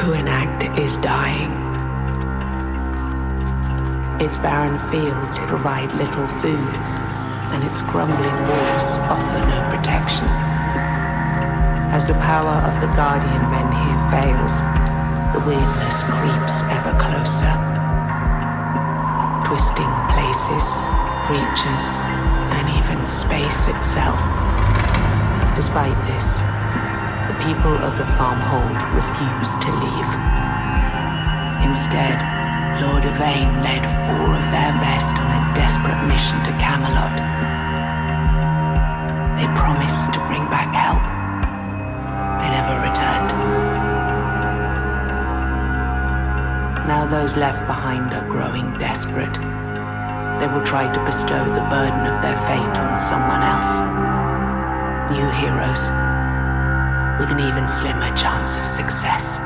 to enact is dying. Its barren fields provide little food, and its crumbling walls offer no protection. As the power of the Guardian men here fails, the weirdness creeps ever closer. Twisting places, creatures, and even space itself. Despite this, the people of the Farmhold refuse to leave. Instead, Lord Yvain led 4 of their best on a desperate mission to Camelot. They promised to bring back help. They never returned. Now those left behind are growing desperate. They will try to bestow the burden of their fate on someone else. New heroes, with an even slimmer chance of success.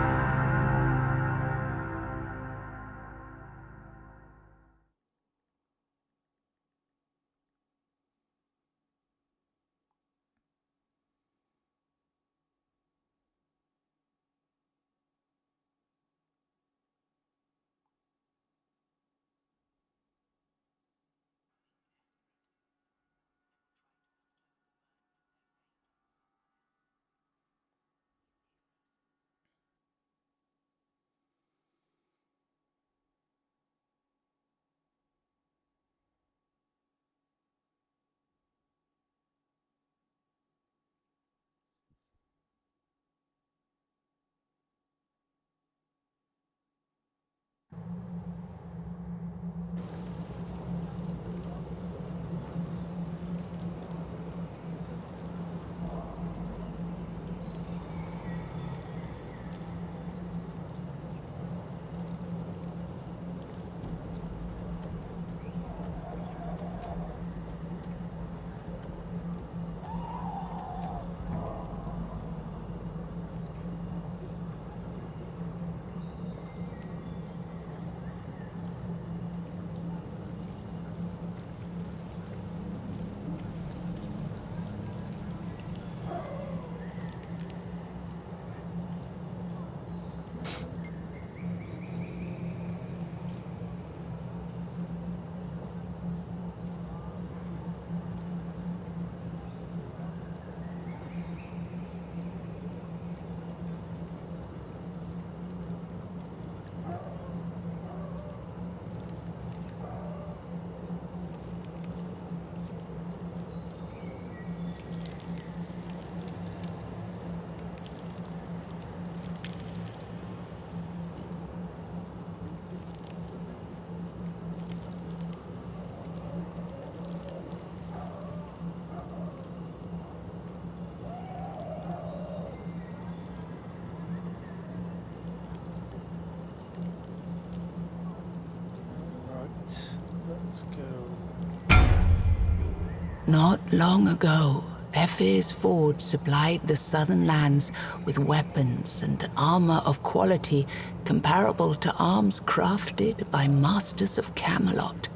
Not long ago, Ephir's Forge supplied the southern lands with weapons and armor of quality comparable to arms crafted by masters of Camelot.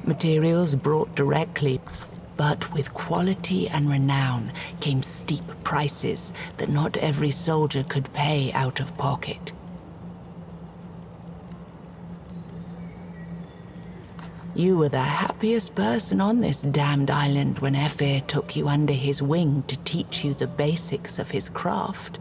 Materials brought directly, but with quality and renown came steep prices that not every soldier could pay out of pocket. You were the happiest person on this damned island when Ephir took you under his wing to teach you the basics of his craft.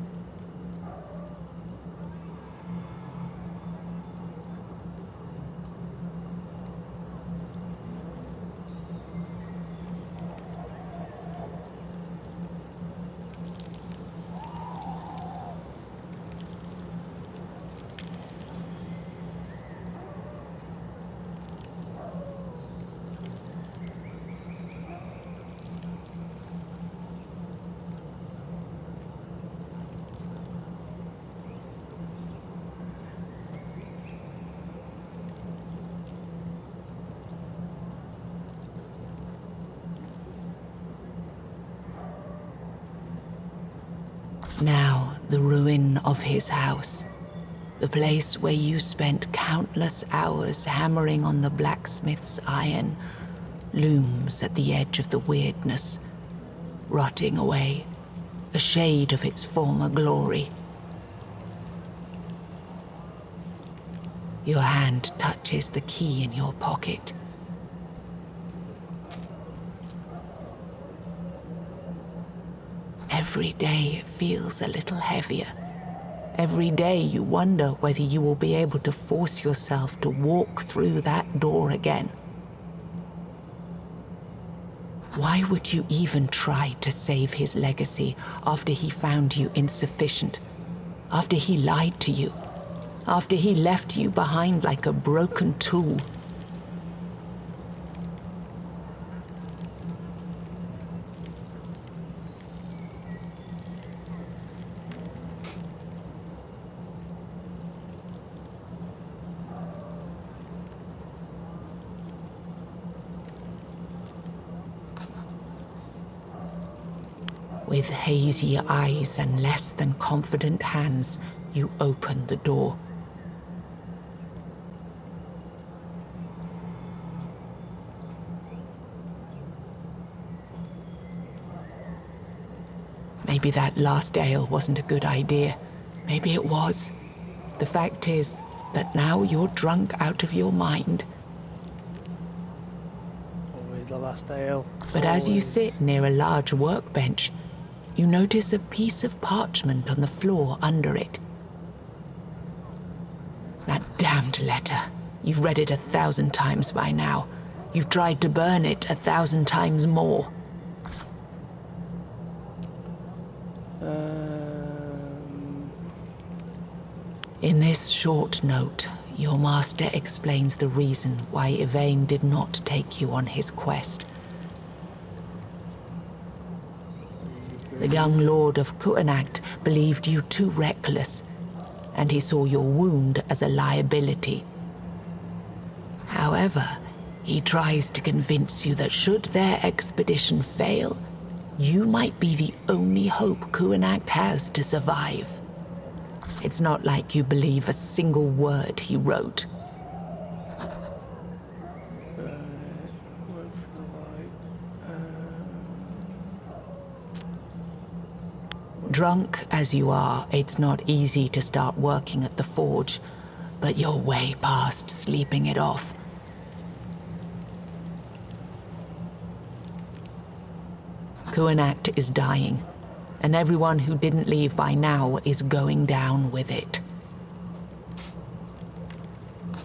Now, the ruin of his house, the place where you spent countless hours hammering on the blacksmith's iron, looms at the edge of the weirdness, rotting away, a shade of its former glory. Your hand touches the key in your pocket. Every day it feels a little heavier. Every day you wonder whether you will be able to force yourself to walk through that door again. Why would you even try to save his legacy after he found you insufficient? After he lied to you? After he left you behind like a broken tool? With hazy eyes and less than confident hands, you open the door. Maybe that last ale wasn't a good idea. Maybe it was. The fact is that now you're drunk out of your mind. Always the last ale. But as you sit near a large workbench, you notice a piece of parchment on the floor under it. That damned letter. You've read it 1,000 times by now. You've tried to burn it 1,000 times more. In this short note, your master explains the reason why Yvain did not take you on his quest. The young lord of Kuanacht believed you too reckless, and he saw your wound as a liability. However, he tries to convince you that should their expedition fail, you might be the only hope Kuanacht has to survive. It's not like you believe a single word he wrote. Drunk as you are, it's not easy to start working at the forge, but you're way past sleeping it off. Kuanacht is dying, and everyone who didn't leave by now is going down with it.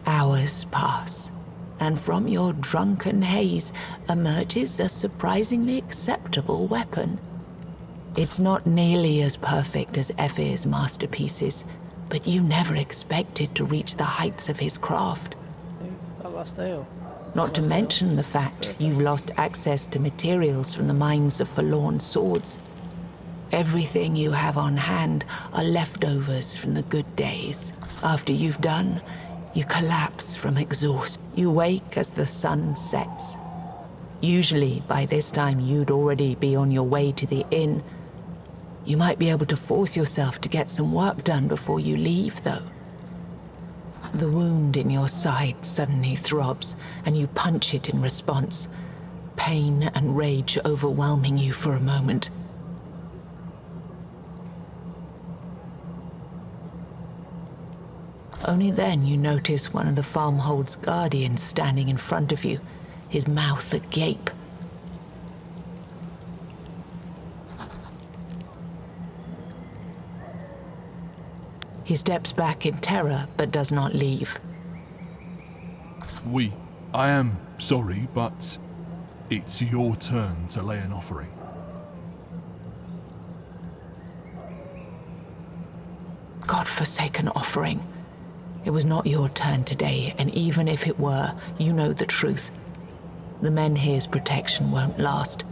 Hours pass, and from your drunken haze emerges a surprisingly acceptable weapon. It's not nearly as perfect as Effe's masterpieces, but you never expected to reach the heights of his craft. That last ale. Not to mention the fact you've lost access to materials from the mines of forlorn swords. Everything you have on hand are leftovers from the good days. After you've done, you collapse from exhaustion. You wake as the sun sets. Usually, by this time, you'd already be on your way to the inn. You might be able to force yourself to get some work done before you leave, though. The wound in your side suddenly throbs, and you punch it in response, pain and rage overwhelming you for a moment. Only then you notice one of the farmhold's guardians standing in front of you, his mouth agape. He steps back in terror, but does not leave. I am sorry, but it's your turn to lay an offering. God-forsaken offering. It was not your turn today, and even if it were, you know the truth. The men here's protection won't last.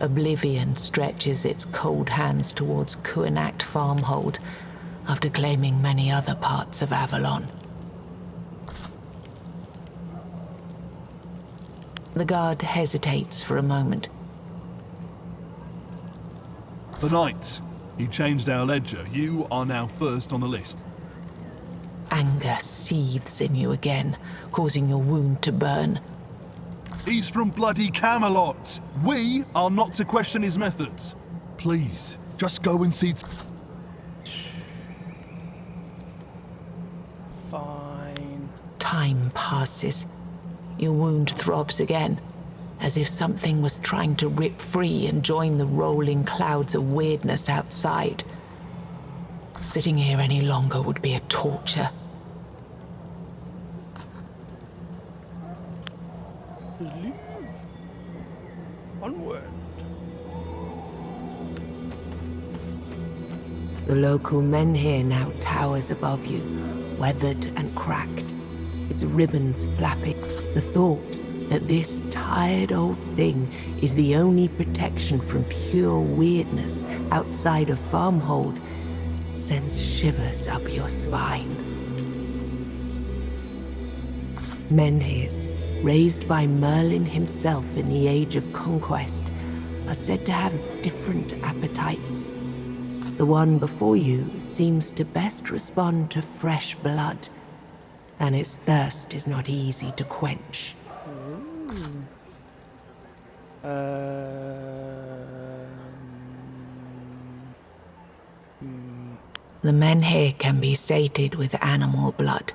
Oblivion stretches its cold hands towards Kuanacht Farmhold, after claiming many other parts of Avalon. The guard hesitates for a moment. The knight. He changed our ledger. You are now first on the list. Anger seethes in you again, causing your wound to burn. He's from bloody Camelot. We are not to question his methods. Please, just go and see... Fine. time passes, your wound throbs again, as if something was trying to rip free and join the rolling clouds of weirdness outside. Sitting here any longer would be a torture. Leave. Onward. The local menhir now towers above you, weathered and cracked, its ribbons flapping. The thought that this tired old thing is the only protection from pure weirdness outside a farmhold sends shivers up your spine. Menhirs, raised by Merlin himself in the Age of Conquest, are said to have different appetites. The one before you seems to best respond to fresh blood, and its thirst is not easy to quench. The menhir can be sated with animal blood,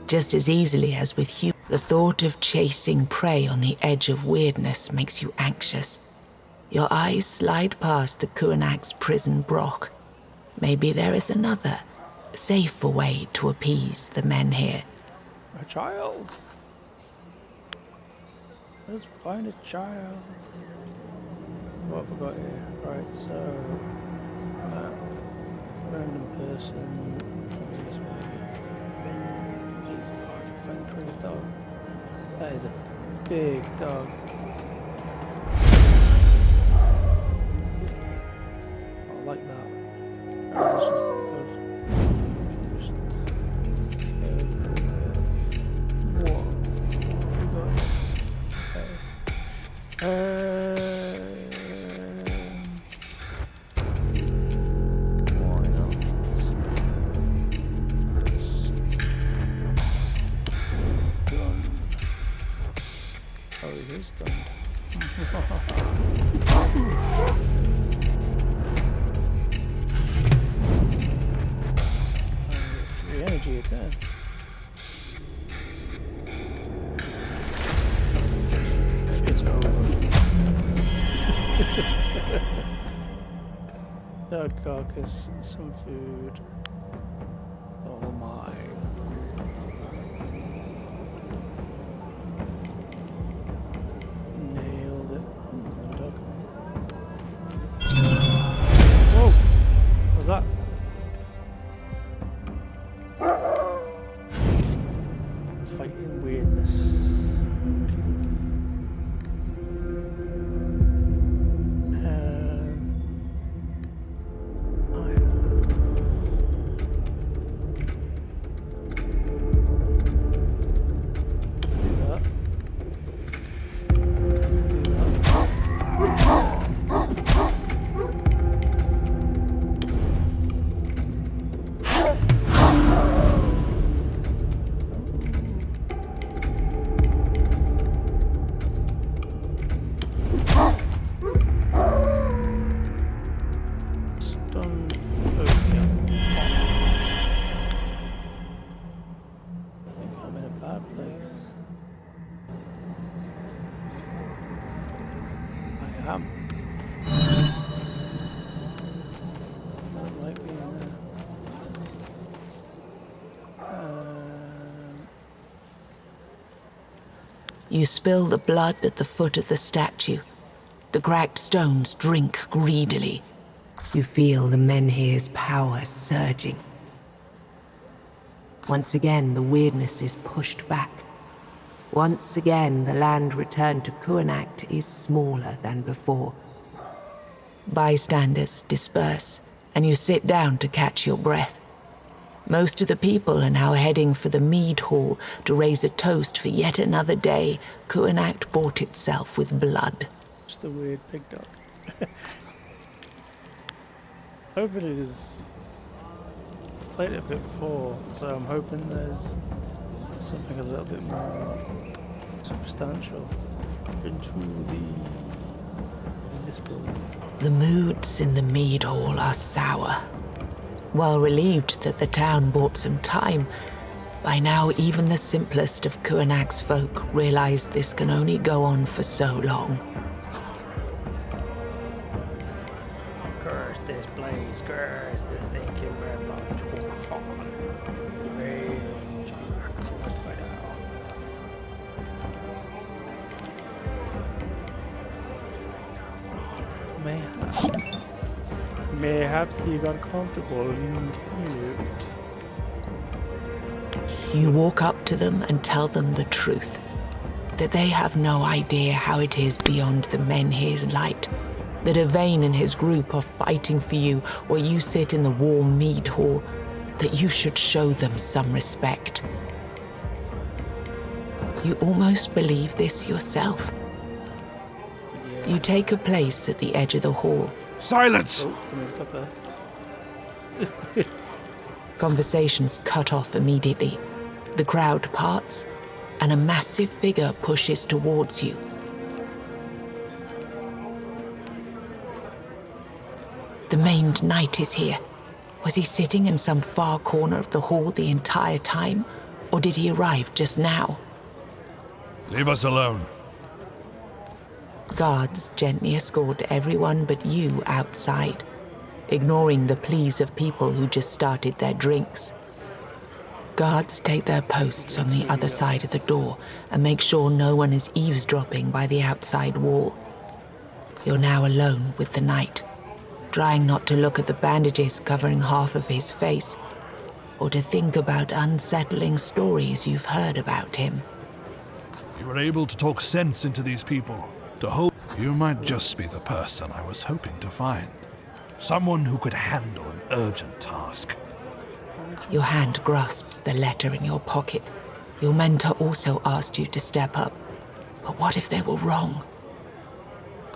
just as easily as with human. The thought of chasing prey on the edge of weirdness makes you anxious. Your eyes slide past the Kuanak's prison broch. Maybe there is another, safer way to appease the menhir. A child. Let's find a child. What have I got here? Right, so map, random person, coming this way. Please, I can find the crazy dog. That is a big dog. I like that. Transition's free energy attack. It's over. Dog carcass, some food. All mine. Nailed it. Ooh, no dog. Whoa! What was that? Fighting weirdness. You spill the blood at the foot of the statue. The cracked stones drink greedily. You feel the menhir's power surging. Once again, the weirdness is pushed back. Once again, the land returned to Kuanak is smaller than before. Bystanders disperse, and you sit down to catch your breath. Most of the people are now heading for the mead hall to raise a toast for yet another day Kuanak bought itself with blood. Just a weird big dog. Hopefully there's... I've played it a bit before, so I'm hoping there's something a little bit more substantial into this building. The moods in the mead hall are sour. While relieved that the town bought some time, By now, even the simplest of Kuanak's folk realize this can only go on for so long. Curse this place, curse this stinking breath of Torfon. Revenge, what's by now? Mayhaps he got comfortable in Camelot. You walk up to them and tell them the truth, that they have no idea how it is beyond the Menhir's light, that Yvain and his group are fighting for you while you sit in the warm mead hall, that you should show them some respect. You almost believe this yourself. You take a place at the edge of the hall. Silence! Oh, come here, stop there. Conversations cut off immediately. The crowd parts, and a massive figure pushes towards you. The maimed knight is here. Was he sitting in some far corner of the hall the entire time, or did he arrive just now? Leave us alone. Guards gently escort everyone but you outside, ignoring the pleas of people who just started their drinks. Guards take their posts on the other side of the door and make sure no one is eavesdropping by the outside wall. You're now alone with the knight, trying not to look at the bandages covering half of his face, or to think about unsettling stories you've heard about him. You were able to talk sense into these people. To hold. You might just be the person I was hoping to find. Someone who could handle an urgent task. Your hand grasps the letter in your pocket. Your mentor also asked you to step up. But what if they were wrong?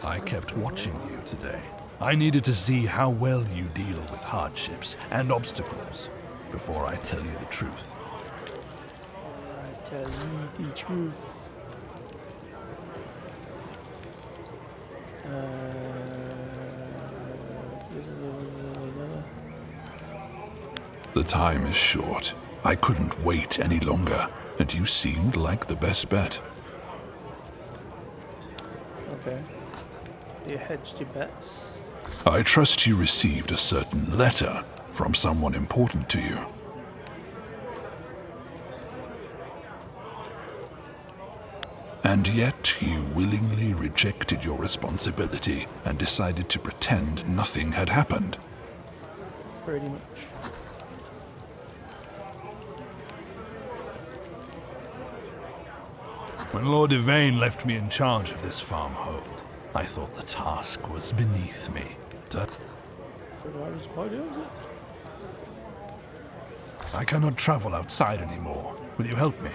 I kept watching you today. I needed to see how well you deal with hardships and obstacles before I tell you the truth. I tell you the truth. The time is short. I couldn't wait any longer, and you seemed like the best bet. Okay. You hedged your bets. I trust you received a certain letter from someone important to you. And yet you willingly rejected your responsibility and decided to pretend nothing had happened. Pretty much. When Lord Yvain left me in charge of this farmhold, I thought the task was beneath me. But I was quite ill. I cannot travel outside anymore. Will you help me?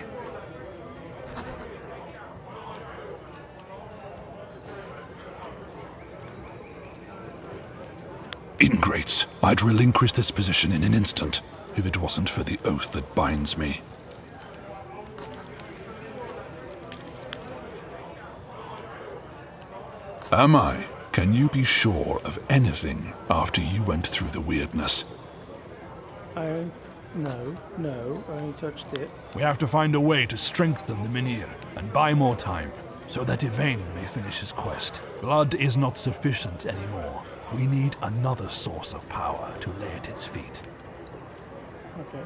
Ingrates. I'd relinquish this position in an instant, if it wasn't for the oath that binds me. Am I? Can you be sure of anything after you went through the weirdness? No, I only touched it. We have to find a way to strengthen the Menhir and buy more time, so that Yvain may finish his quest. Blood is not sufficient anymore. We need another source of power to lay at its feet. Okay.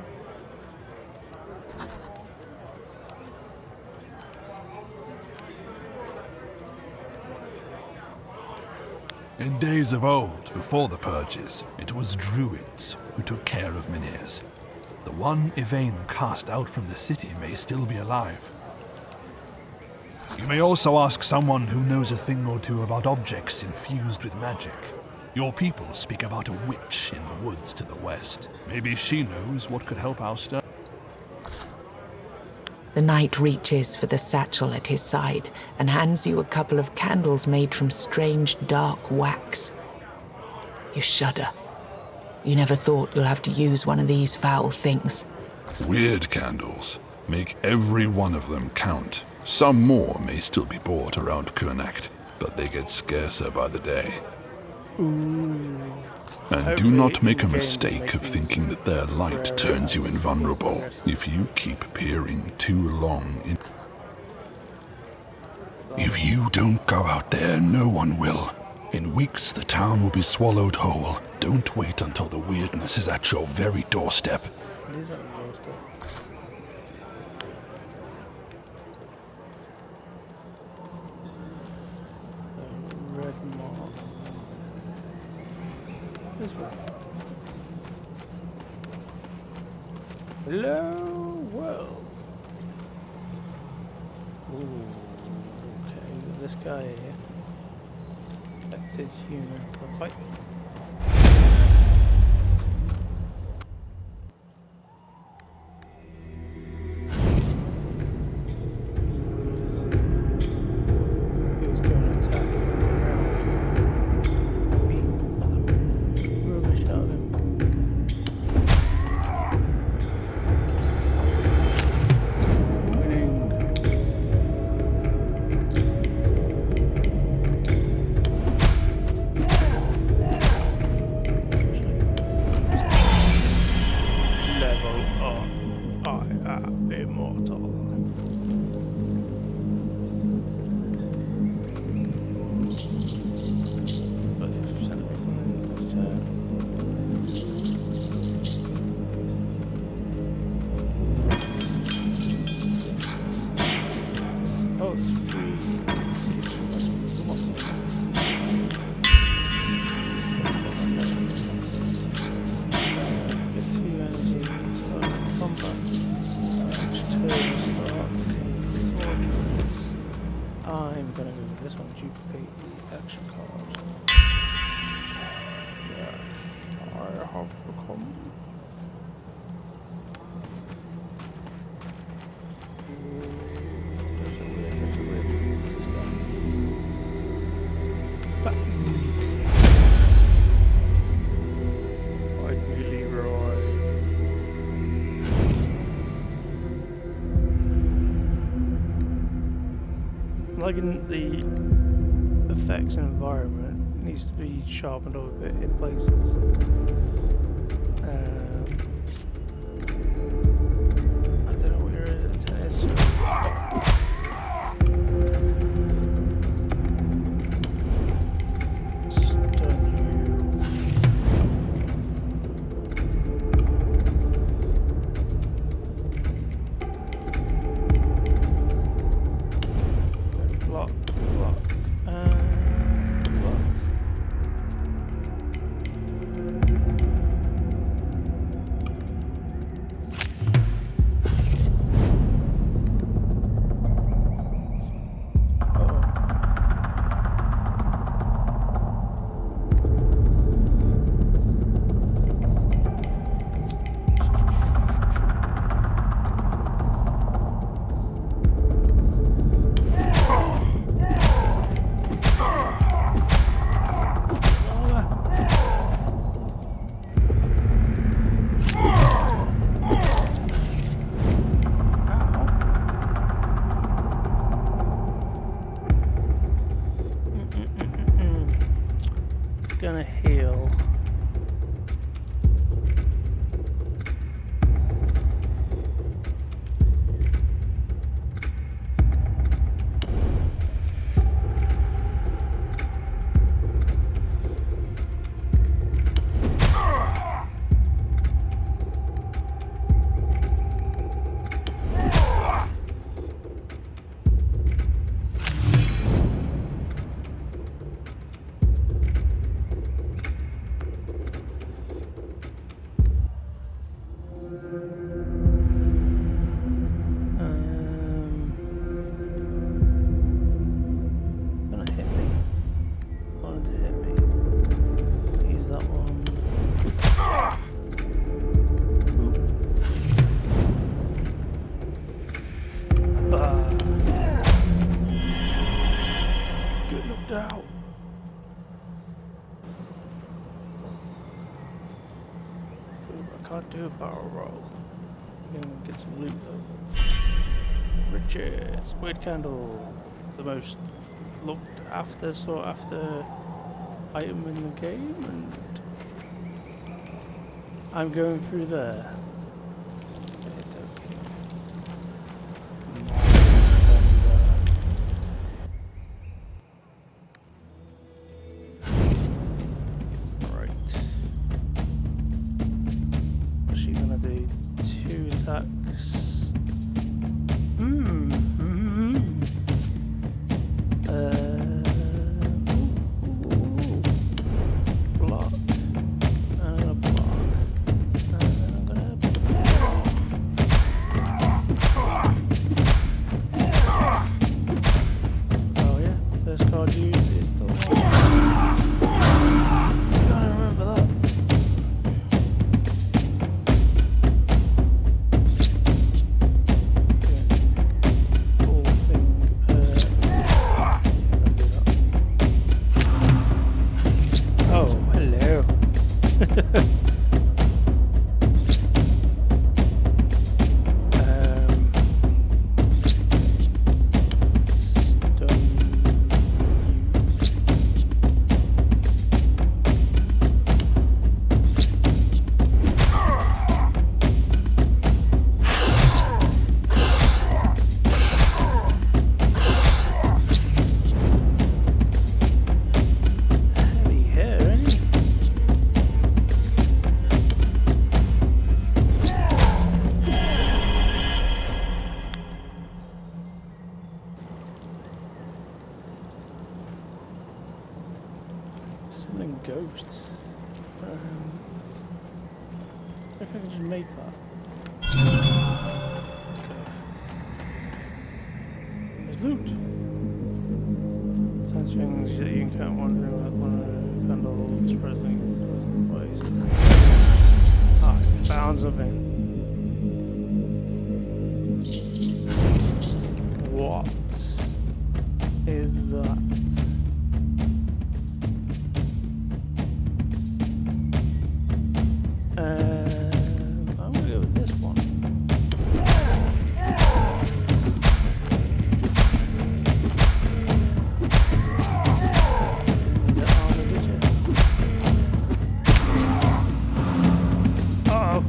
In days of old, before the purges, it was druids who took care of Menhirs. The one Yvain cast out from the city may still be alive. You may also ask someone who knows a thing or two about objects infused with magic. Your people speak about a witch in the woods to the west. Maybe she knows what could help our stir. The knight reaches for the satchel at his side and hands you a couple of candles made from strange dark wax. You shudder. You never thought you'll have to use one of these foul things. Weird candles. Make every one of them count. Some more may still be bought around Kunacht, but they get scarcer by the day. Ooh. And do Hopefully not make a in-game mistake make of these thinking that their light rare turns you as invulnerable. progress. If you keep peering too long in... If you don't go out there, no one will. In weeks, the town will be swallowed whole. Don't wait until the weirdness is at your very doorstep. It is at the doorstep. Red mark. This way. Hello, world. Ooh, okay, this guy here. Affected human. So fight. Who's going to attack him around? Beat the rubbish out of him. Yes. Winning. Level up. I am immortal. Oh, it's free. Get 2 energy, start combat. Each turn start getting 3 more charges. I'm gonna go with this one, duplicate the action card. Yes, I have become. There's a weird, this guy. Back. Fight me, Leroy. Liking the effects and environment needs to be sharpened up a bit in places. I don't know what your intent is. Stun you. Block, block, and block. Gonna heal. Gonna hit me. Wanted to hit me. Use that one. Oop. Get knocked out. Ooh, I can't do a barrel roll. I'm gonna get some loot though. Riches. Wyrd candle. The most looked after, sought after item in the game, and I'm going through there. Right. What's she gonna do? 2 attacks. Block. And a block. And then I'm gonna oh yeah, first card used is the one. Gotta remember that. Whole thing, yeah, I'll do that. Oh, hello. Heavy hair, ain't he? Summoning ghosts. I think I can just make that. Okay. There's loot. Sometimes things that you can't wonder about one of the candles present place. Ah, I found something. What is that? I'm gonna go with this one. Didn't need that armor, did you? Uh-oh.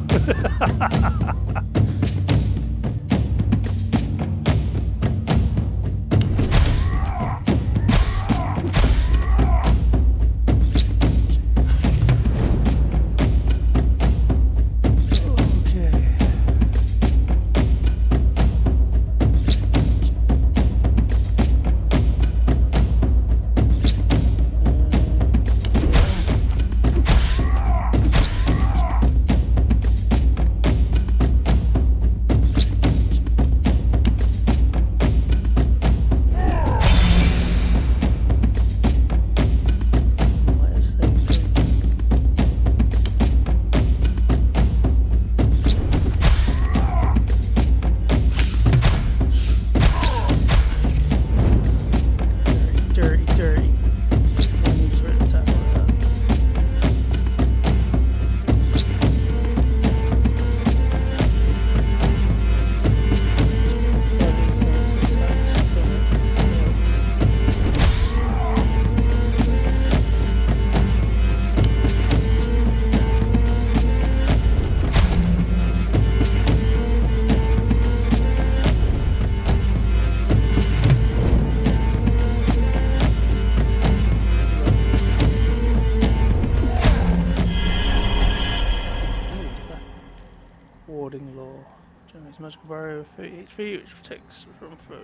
Warding law. Generates magical barrier with 30 HP, which protects from foes.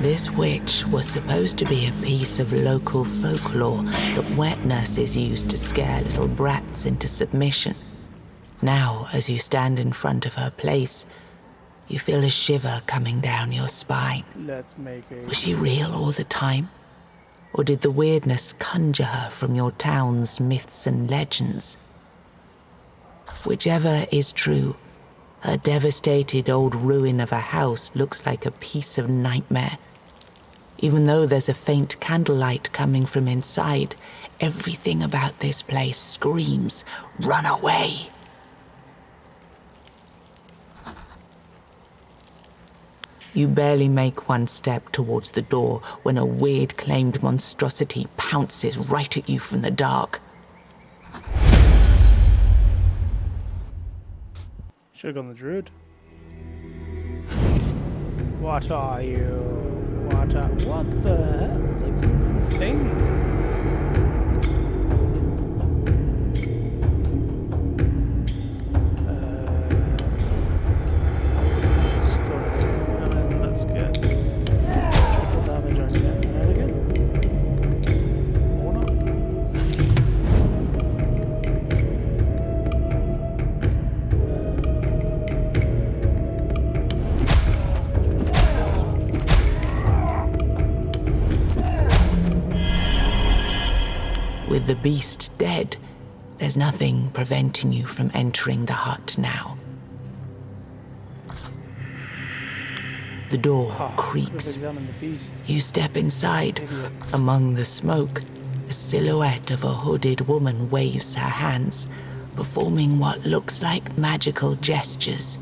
This witch was supposed to be a piece of local folklore that wet nurses used to scare little brats into submission. Now, as you stand in front of her place, You feel a shiver coming down your spine. Let's make a... Was she real all the time? Or did the weirdness conjure her from your town's myths and legends? Whichever is true, her devastated old ruin of a house looks like a piece of nightmare. Even though there's a faint candlelight coming from inside, everything about this place screams, "Run away!" You barely make one step towards the door when a weird-claimed monstrosity pounces right at you from the dark. Should've gone the druid. What are you? What the hell? It's like some thing. With the beast dead, there's nothing preventing you from entering the hut now. The door creaks. Examine the beast. You step inside. Among the smoke, a silhouette of a hooded woman waves her hands, performing what looks like magical gestures.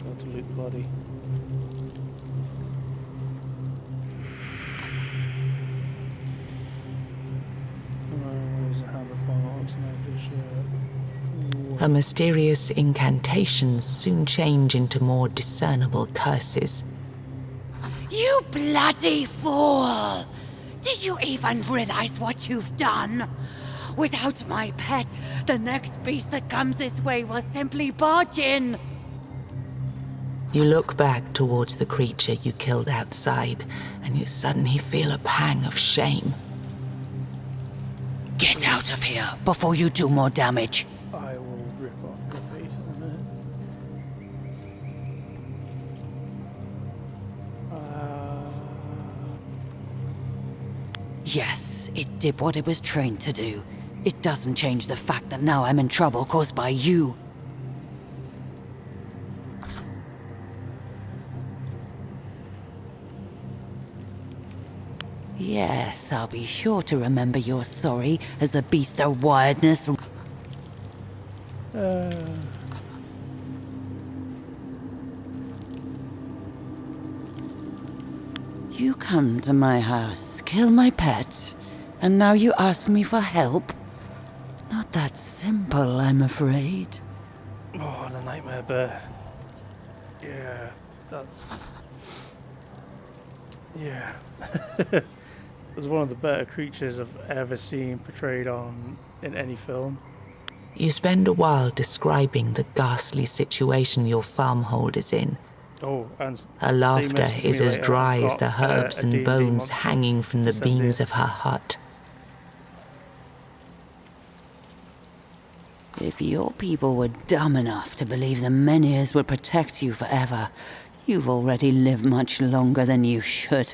Got to loot the body. Her mysterious incantations soon change into more discernible curses. You bloody fool! Did you even realize what you've done? Without my pet, the next beast that comes this way will simply barge in. You look back towards the creature you killed outside, and you suddenly feel a pang of shame. Get out of here before you do more damage. I will rip off your face in a minute. Yes, it did what it was trained to do. It doesn't change the fact that now I'm in trouble caused by you. Yes, I'll be sure to remember you're sorry as the beast of Wyrdness. You come to my house, kill my pet, and now you ask me for help? Not that simple, I'm afraid. Oh, the nightmare bear. Yeah, that's... Yeah. It was one of the better creatures I've ever seen portrayed in any film. You spend a while describing the ghastly situation your farmhold is in. Oh, and Her laughter is as dry as the I've herbs got, and D&D bones monster hanging from the to send beams in. of her hut. If your people were dumb enough to believe the Menhirs would protect you forever, you've already lived much longer than you should.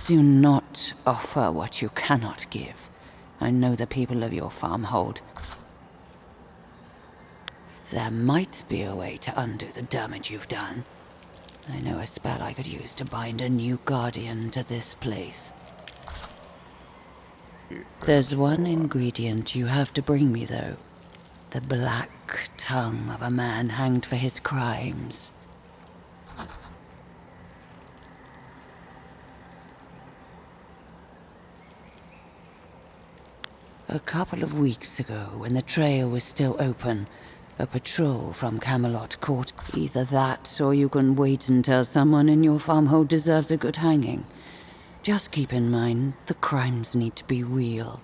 Do not offer what you cannot give. I know the people of your farmhold. There might be a way to undo the damage you've done. I know a spell I could use to bind a new guardian to this place. There's one ingredient you have to bring me, though. The black tongue of a man hanged for his crimes. A couple of weeks ago, when the trail was still open, a patrol from Camelot caught either that, or you can wait until someone in your farmhold deserves a good hanging. Just keep in mind, the crimes need to be real.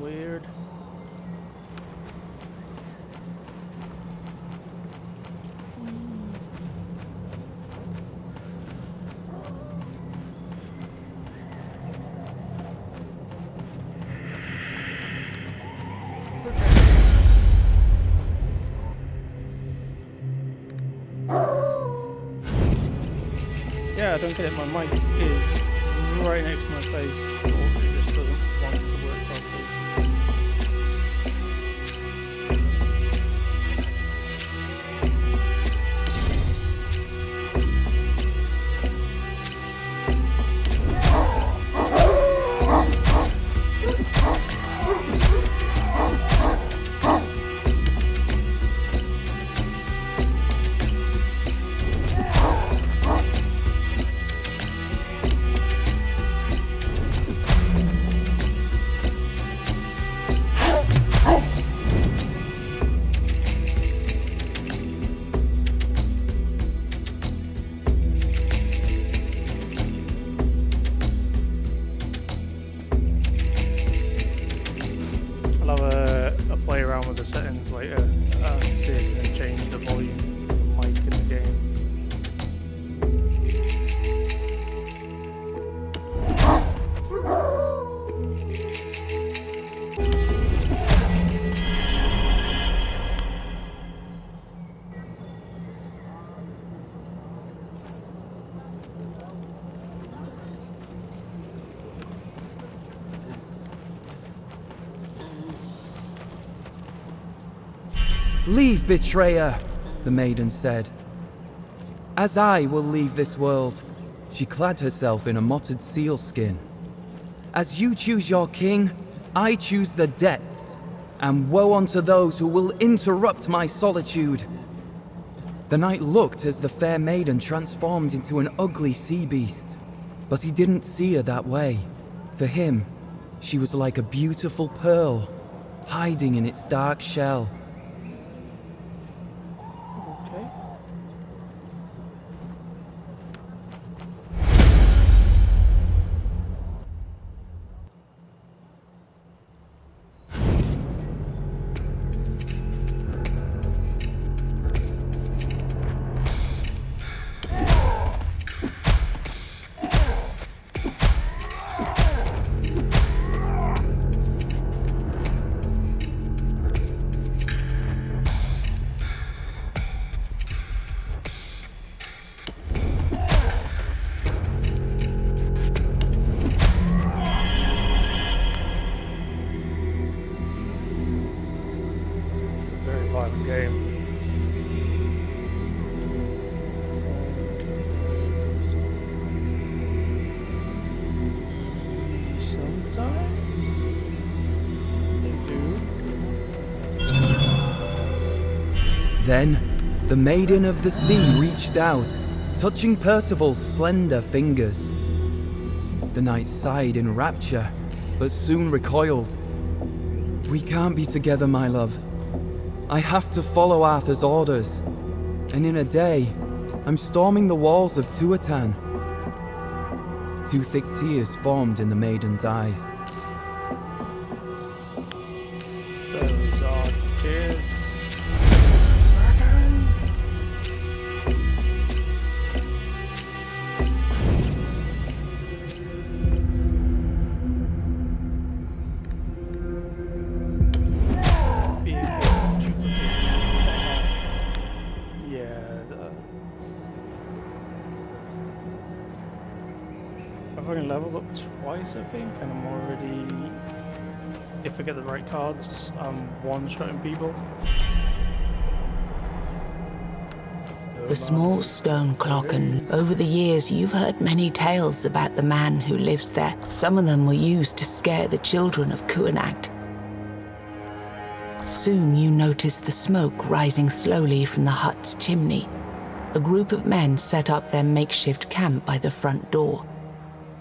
weird. Yeah, I don't get it. My mic is right next to my face, or it just doesn't want to work properly. I'll have a play around with the settings later and see if we can change the volume of the mic in the game. "Leave, betrayer," the maiden said. "As I will leave this world." She clad herself in a mottled sealskin. "As you choose your king, I choose the depths, and woe unto those who will interrupt my solitude." The knight looked as the fair maiden transformed into an ugly sea beast, but he didn't see her that way. For him, she was like a beautiful pearl, hiding in its dark shell. Okay. Very violent game. Sometimes they do. Then, the Maiden of the Sea reached out, touching Percival's slender fingers. The knight sighed in rapture, but soon recoiled. "We can't be together, my love. I have to follow Arthur's orders, and in a day, I'm storming the walls of Tuatan." Two thick tears formed in the maiden's eyes. Those are tears. I've only leveled up twice, I think, and I'm already, if I get the right cards, I'm one-shotting people. The small stone clock, and over the years you've heard many tales about the man who lives there. Some of them were used to scare the children of Kuanakt. Soon you notice the smoke rising slowly from the hut's chimney. A group of men set up their makeshift camp by the front door.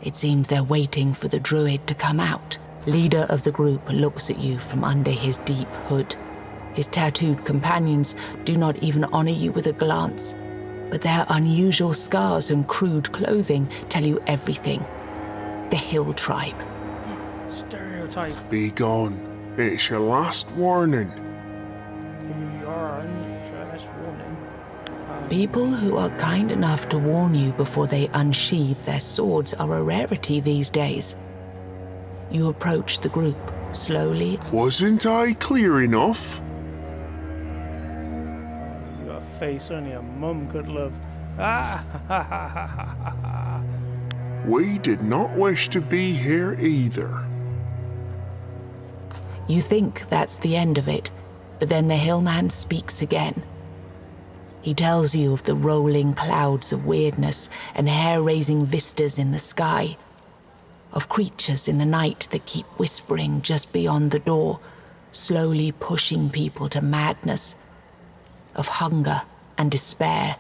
It seems they're waiting for the druid to come out. Leader of the group looks at you from under his deep hood. His tattooed companions do not even honor you with a glance, but their unusual scars and crude clothing tell you everything. The Hill Tribe. Stereotype. Be gone. It's your last warning. Last warning. People who are kind enough to warn you before they unsheathe their swords are a rarity these days. You approach the group, slowly. Wasn't I clear enough? You got a face only a mum could love. Ah, ha, ha, ha, ha, ha, ha. We did not wish to be here either. You think that's the end of it, but then the hillman speaks again. He tells you of the rolling clouds of weirdness and hair-raising vistas in the sky, of creatures in the night that keep whispering just beyond the door, slowly pushing people to madness, of hunger and despair.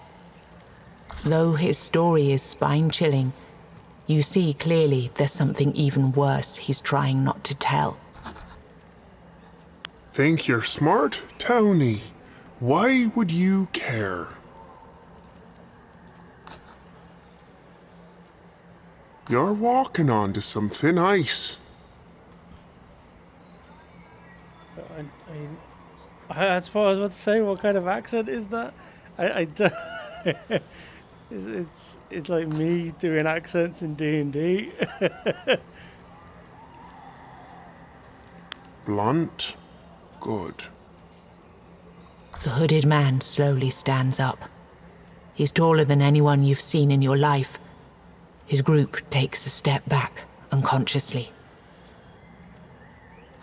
Though his story is spine-chilling, you see clearly there's something even worse he's trying not to tell. Think you're smart, Tony? Why would you care? You're walking onto some thin ice. That's what I was about to say. What kind of accent is that? I don't. it's like me doing accents in D&D. Blunt. Good. The hooded man slowly stands up. He's taller than anyone you've seen in your life. His group takes a step back, unconsciously.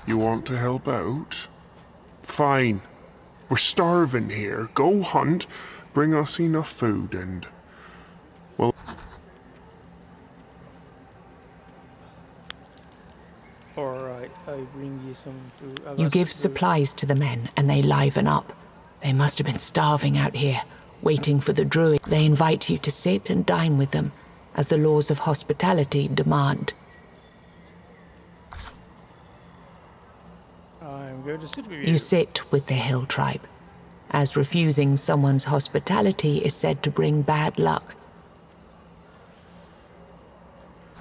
You want to help out? Fine. We're starving here. Go hunt, bring us enough food, and... well... Alright, I bring you some food. You give supplies to the men, and they liven up. They must have been starving out here, waiting for the druid. They invite you to sit and dine with them, as the laws of hospitality demand. I'm going to sit with You sit with the hill tribe, as refusing someone's hospitality is said to bring bad luck.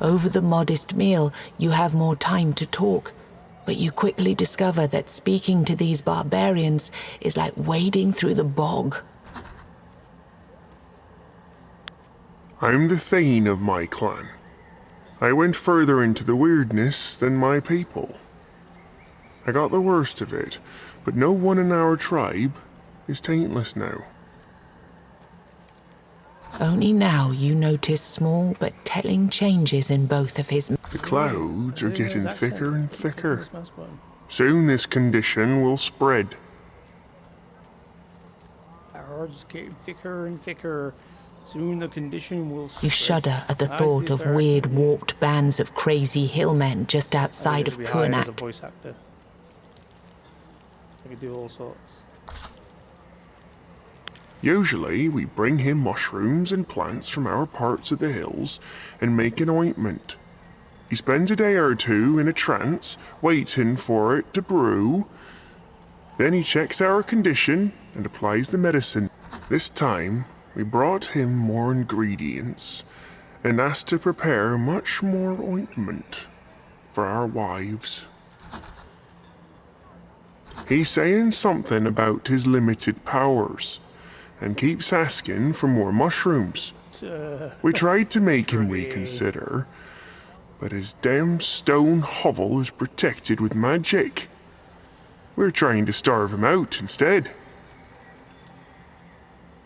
Over the modest meal, you have more time to talk, but you quickly discover that speaking to these barbarians is like wading through the bog. I'm the Thane of my clan. I went further into the weirdness than my people. I got the worst of it, but no one in our tribe is taintless now. Only now you notice small but telling changes in both of his... The clouds are getting thicker and thicker. Soon this condition will spread. Our odds getting thicker and thicker. Soon the condition will You spread. shudder at the thought of weird, warped bands of crazy hillmen just outside of As a Kuanat. voice actor. I could do all sorts. Usually, we bring him mushrooms and plants from our parts of the hills and make an ointment. He spends a day or two in a trance, waiting for it to brew. Then he checks our condition and applies the medicine. This time, we brought him more ingredients and asked to prepare much more ointment for our wives. He's saying something about his limited powers and keeps asking for more mushrooms. We tried to make him reconsider, but his damn stone hovel is protected with magic. We're trying to starve him out instead.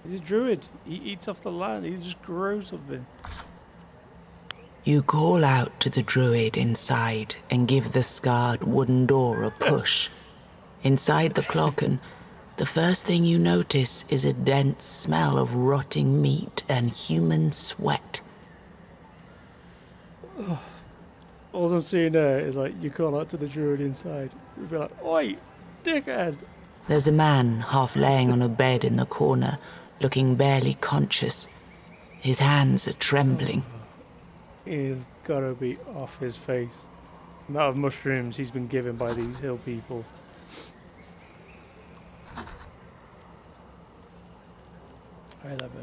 He's a druid. He eats off the land. He just grows something. You call out to the druid inside and give the scarred wooden door a push. Inside the cloaken, the first thing you notice is a dense smell of rotting meat and human sweat. All I'm seeing there is like you call out to the druid inside. You'd be like, "Oi, dickhead!" There's a man half laying on a bed in the corner, looking barely conscious. His hands are trembling. He's gotta be off his face. The amount of mushrooms he's been given by these hill people.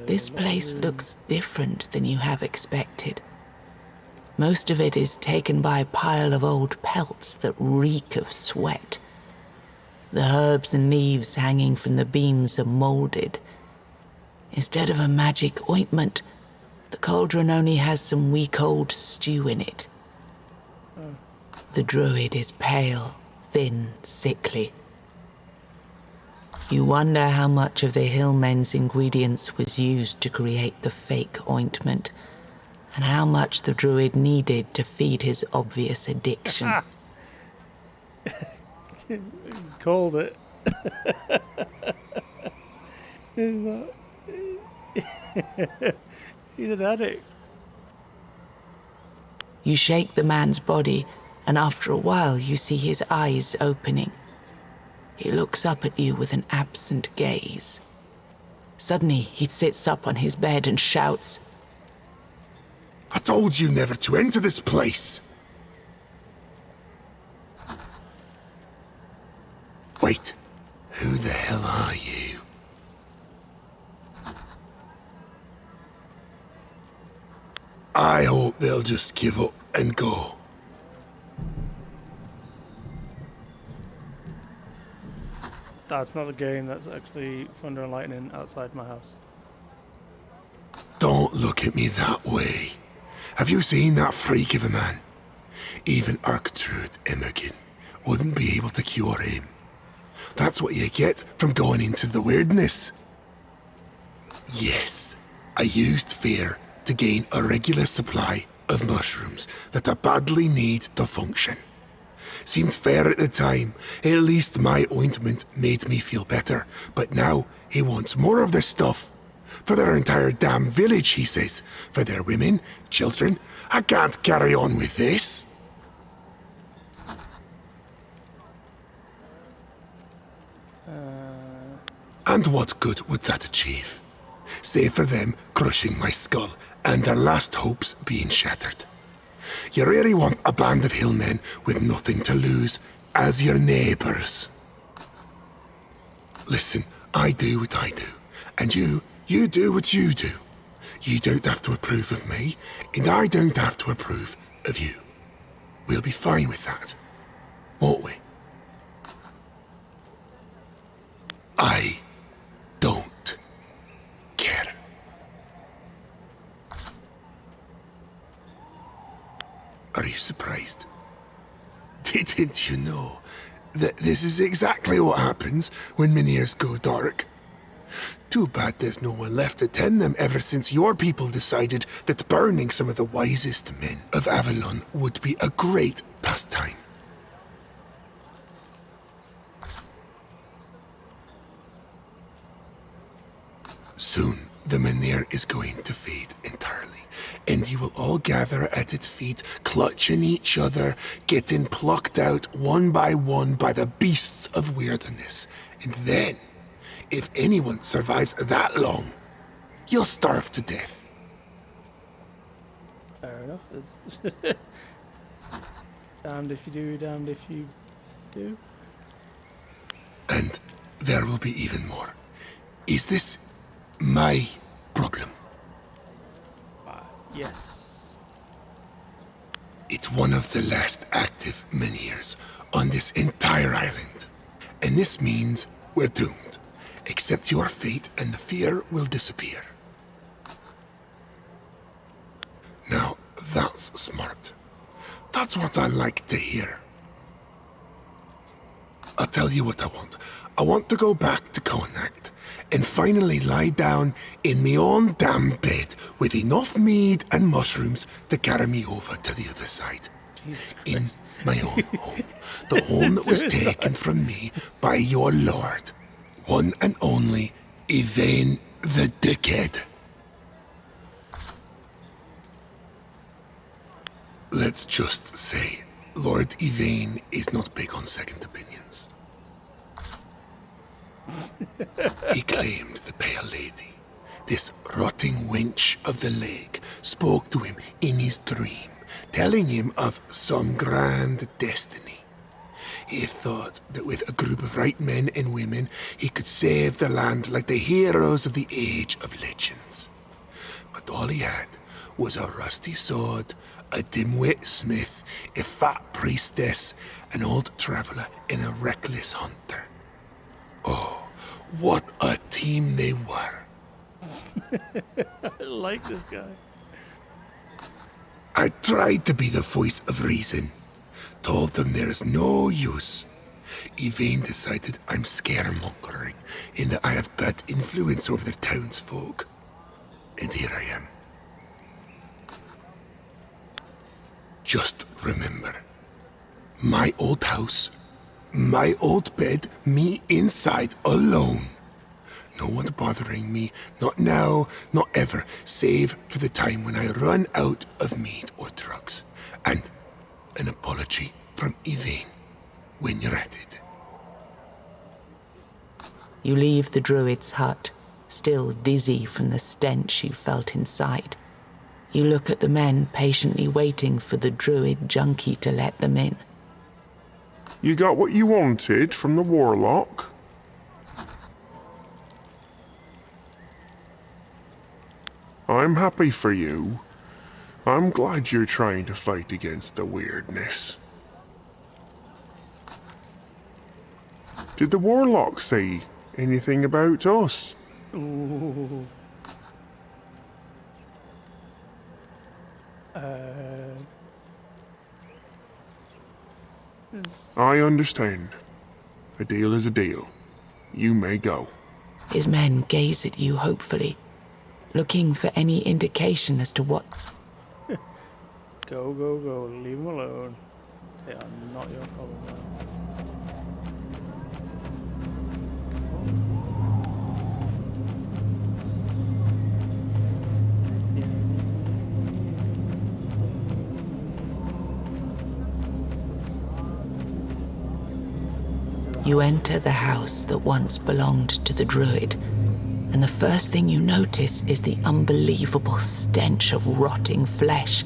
This place looks different than you have expected. Most of it is taken by a pile of old pelts that reek of sweat. The herbs and leaves hanging from the beams are molded. Instead of a magic ointment, the cauldron only has some week old stew in it. The druid is pale, thin, sickly. You wonder how much of the hillmen's ingredients was used to create the fake ointment, and how much the druid needed to feed his obvious addiction. Called it. He's not. He's an addict. You shake the man's body, and after a while you see his eyes opening. He looks up at you with an absent gaze. Suddenly, he sits up on his bed and shouts, I told you never to enter this place! Wait, who the hell are you? I hope they'll just give up and go. That's not the game, that's actually thunder and lightning outside my house. Don't look at me that way. Have you seen that freak of a man? Even Arctrude Imogen wouldn't be able to cure him. That's what you get from going into the weirdness. Yes, I used fear to gain a regular supply of mushrooms that I badly need to function. Seemed fair at the time. At least my ointment made me feel better. But now he wants more of this stuff. For their entire damn village, he says. For their women, children. I can't carry on with this. And what good would that achieve? Save for them crushing my skull and their last hopes being shattered. You really want a band of hillmen with nothing to lose as your neighbours. Listen, I do what I do, and you do what you do. You don't have to approve of me, and I don't have to approve of you. We'll be fine with that, won't we? I don't care. Are you surprised? Didn't you know that this is exactly what happens when Miniers go dark? Too bad there's no one left to tend them ever since your people decided that burning some of the wisest men of Avalon would be a great pastime. Soon, the Minier is going to fade entirely, and you will all gather at its feet, clutching each other, getting plucked out one by the beasts of weirdness. And then, if anyone survives that long, you'll starve to death. Fair enough. Damned if you do, damned if you do. And there will be even more. Is this my problem? Yes. It's one of the last active Miniers on this entire island. And this means we're doomed. Accept your fate and the fear will disappear. Now, that's smart. That's what I like to hear. I'll tell you what I want. I want to go back to Connacht and finally lie down in me own damn bed with enough mead and mushrooms to carry me over to the other side. In my own home. The home that was taken from me by your lord. One and only Yvain the Dickhead. Let's just say, Lord Yvain is not big on second opinions. He claimed the Pale Lady, this rotting wench of the lake, spoke to him in his dream, telling him of some grand destiny. He thought that with a group of right men and women, he could save the land like the heroes of the Age of Legends. But all he had was a rusty sword, a dim-wit smith, a fat priestess, an old traveller, and a reckless hunter. What a team they were. I like this guy. I tried to be the voice of reason. Told them there is no use. Yvain decided I'm scaremongering in that I have bad influence over the townsfolk. And here I am. Just remember, my old house, my old bed, me inside alone. No one bothering me, not now, not ever, save for the time when I run out of meat or drugs. And an apology from Yvain when you're at it. You leave the druid's hut, still dizzy from the stench you felt inside. You look at the men patiently waiting for the druid junkie to let them in. You got what you wanted from the warlock? I'm happy for you. I'm glad you're trying to fight against the weirdness. Did the warlock say anything about us? Ooh. I understand. A deal is a deal. You may go. His men gaze at you hopefully, looking for any indication as to what... Go, go, go. Leave them alone. They are not your problem now. You enter the house that once belonged to the druid, and the first thing you notice is the unbelievable stench of rotting flesh.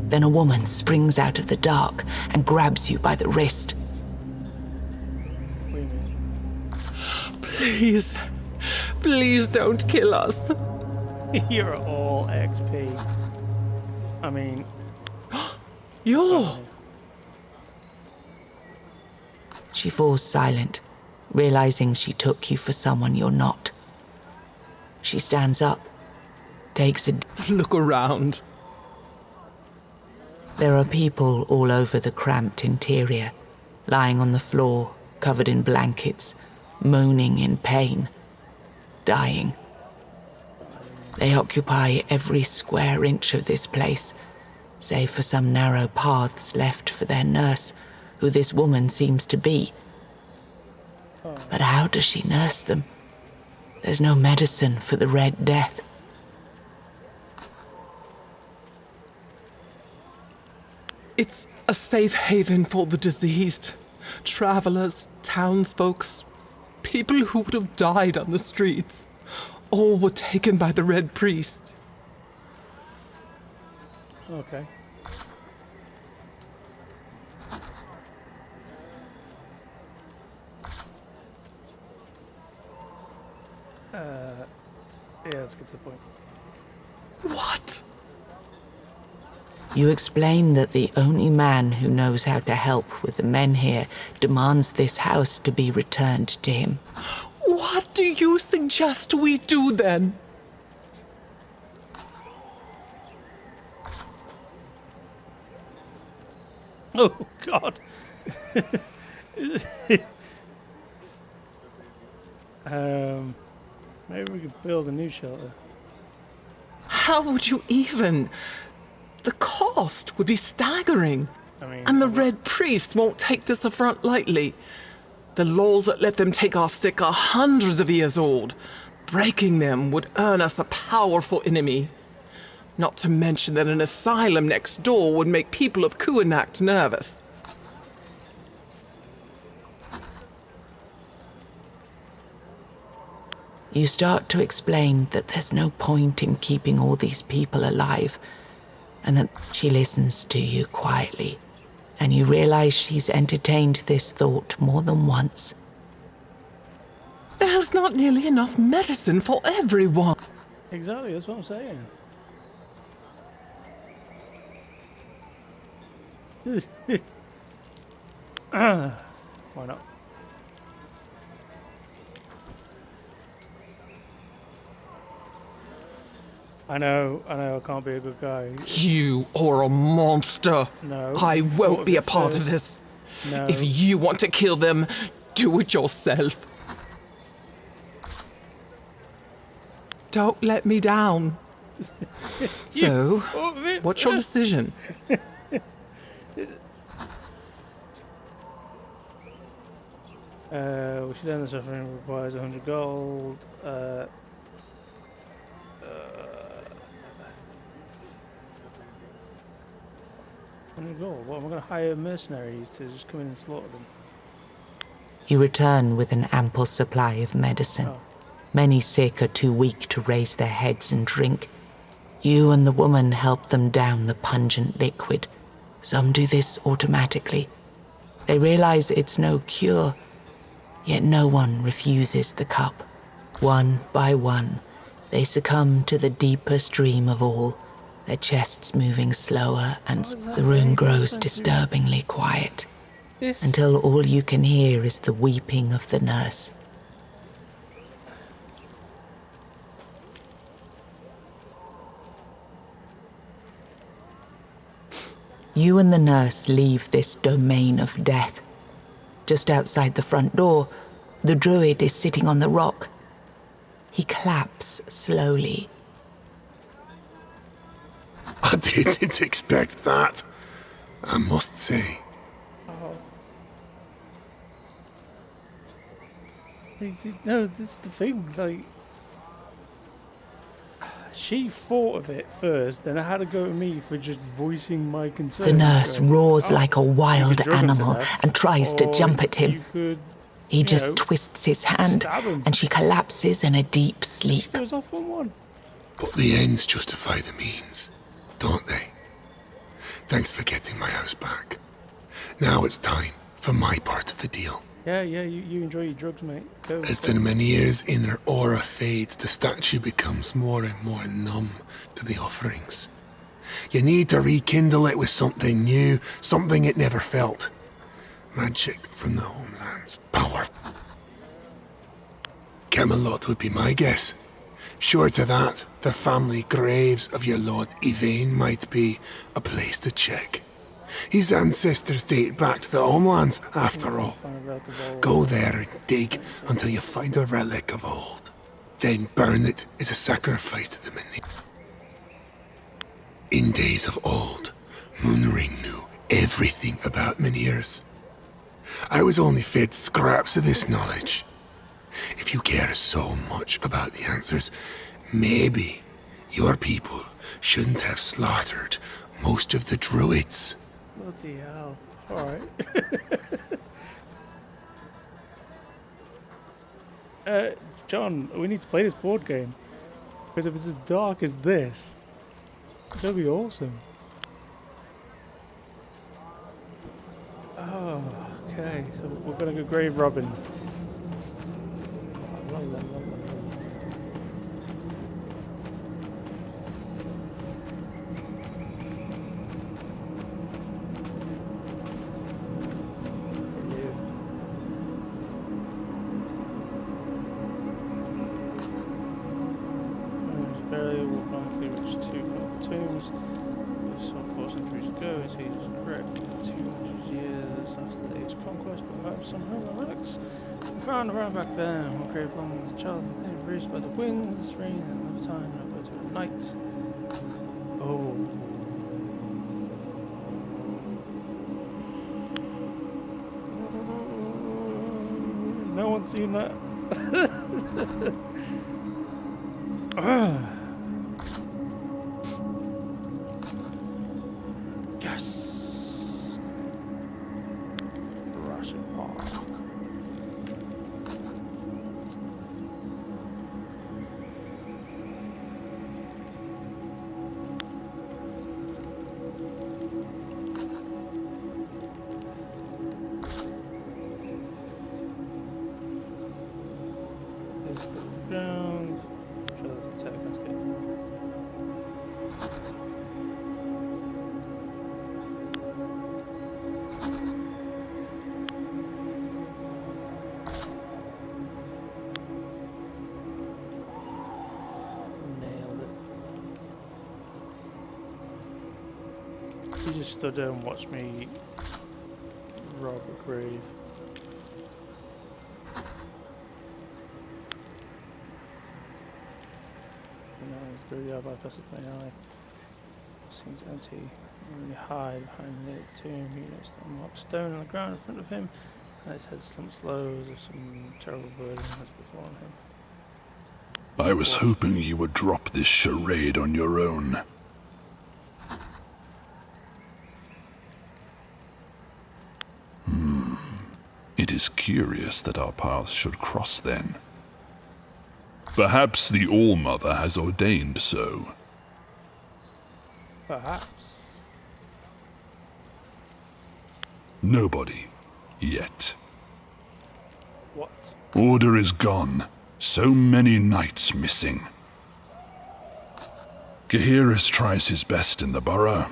Then a woman springs out of the dark and grabs you by the wrist. What do you mean? Please, please don't kill us. You're all XP. I mean, You're... She falls silent, realizing she took you for someone you're not. She stands up, takes a... Look around. There are people all over the cramped interior, lying on the floor, covered in blankets, moaning in pain, dying. They occupy every square inch of this place, save for some narrow paths left for their nurse, who this woman seems to be. But how does she nurse them? There's no medicine for the Red Death. It's a safe haven for the diseased. Travelers, townsfolk, people who would have died on the streets. All were taken by the Red Priest. okay. Yeah, let's get to the point. What? You explain that the only man who knows how to help with the men here demands this house to be returned to him. What do you suggest we do then? Oh, God. Maybe we could build a new shelter. How would you even? The cost would be staggering. I mean, And the Red Priest won't take this affront lightly. The laws that let them take our sick are hundreds of years old. Breaking them would earn us a powerful enemy. Not to mention that an asylum next door would make people of Kuanak nervous. You start to explain that there's no point in keeping all these people alive, and that she listens to you quietly, and you realize she's entertained this thought more than once. There's not nearly enough medicine for everyone. exactly, that's what I'm saying. Why not? I can't be a good guy. You are a monster. No, I you thought won't of be a it part of first. this. No. If you want to kill them, do it yourself. Don't let me down. So, thought of it what's your first. decision? We should end the suffering requires 100 gold. 100 gold? What, am I going to hire mercenaries to just come in and slaughter them? You return with an ample supply of medicine. Oh. Many sick are too weak to raise their heads and drink. You and the woman help them down the pungent liquid. Some do this automatically. They realize it's no cure, yet no one refuses the cup. One by one, they succumb to the deeper stream of all, their chests moving slower and the room grows disturbingly quiet, until all you can hear is the weeping of the nurse. You and the nurse leave this domain of death. Just outside the front door, the druid is sitting on the rock. He claps slowly. I didn't expect that, I must say. No, that's the thing, like... She thought of it first, then I had to go to me for just voicing my concern. The nurse roars like a you wild could drug him to animal death, and tries to or jump at you him. could, He you just know, twists his hand, stab him. and she collapses in a deep She sleep. goes off on one. But the ends justify the means, don't they? Thanks for getting my house back. Now it's time for my part of the deal. Yeah, you enjoy your drugs, mate. Go. As the Menhir's inner aura fades, the statue becomes more and more numb to the offerings. You need to rekindle it with something new, something it never felt. Magic from the homelands. Power. Camelot would be my guess. Sure to that, the family graves of your Lord Yvain might be a place to check. His ancestors date back to the homelands, after all. Go there and dig until you find a relic of old. Then burn it as a sacrifice to the Menhir. In days of old, Moonring knew everything about Menhirs. I was only fed scraps of this knowledge. If you care so much about the answers, maybe your people shouldn't have slaughtered most of the druids. Bloody hell. Alright. John, we need to play this board game. Because if it's as dark as this, it's gonna be awesome. Oh, okay. So we're gonna go grave robbing. Barely walked on to reach 2 tombs. Some 4 centuries ago, it's ages correct. 200 years after the age of conquest, perhaps some Roman relics were found around back then. One grave long as a child, embraced by the winds, rain, and another time, no better at night. Oh. No one's seen that. Yes. Russian Park. This is the ground. I'm sure there's a tech escape. Nailed it. He just stood there and watched me rob a grave. Let's go the bypass the main alley. Seems empty. You hide behind the tomb. You notice the unmarked stone on the ground in front of him. And his head slumps low as if some terrible burden has befallen him. I was hoping you would drop this charade on your own. It is curious that our paths should cross then. Perhaps the All-Mother has ordained so. Perhaps. Nobody. Yet. What? Order is gone. So many knights missing. Gaheris tries his best in the borough.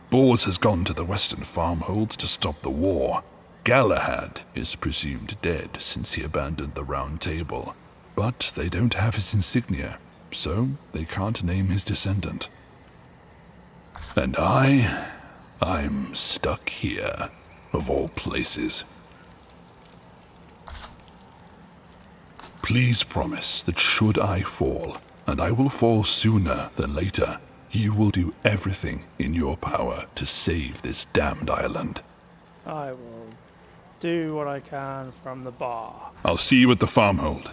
Bors has gone to the western farmholds to stop the war. Galahad is presumed dead since he abandoned the Round Table. But they don't have his insignia, so they can't name his descendant. And I'm stuck here, of all places. Please promise that should I fall, and I will fall sooner than later, you will do everything in your power to save this damned island. I will do what I can from the bar. I'll see you at the farmhold.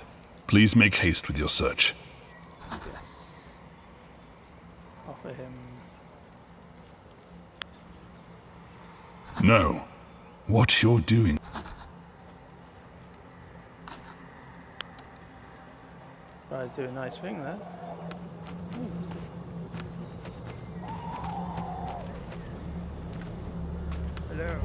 Please make haste with your search. Yes. Offer him. No. What you're doing. Try to do a nice thing there. Ooh, what's this? Hello.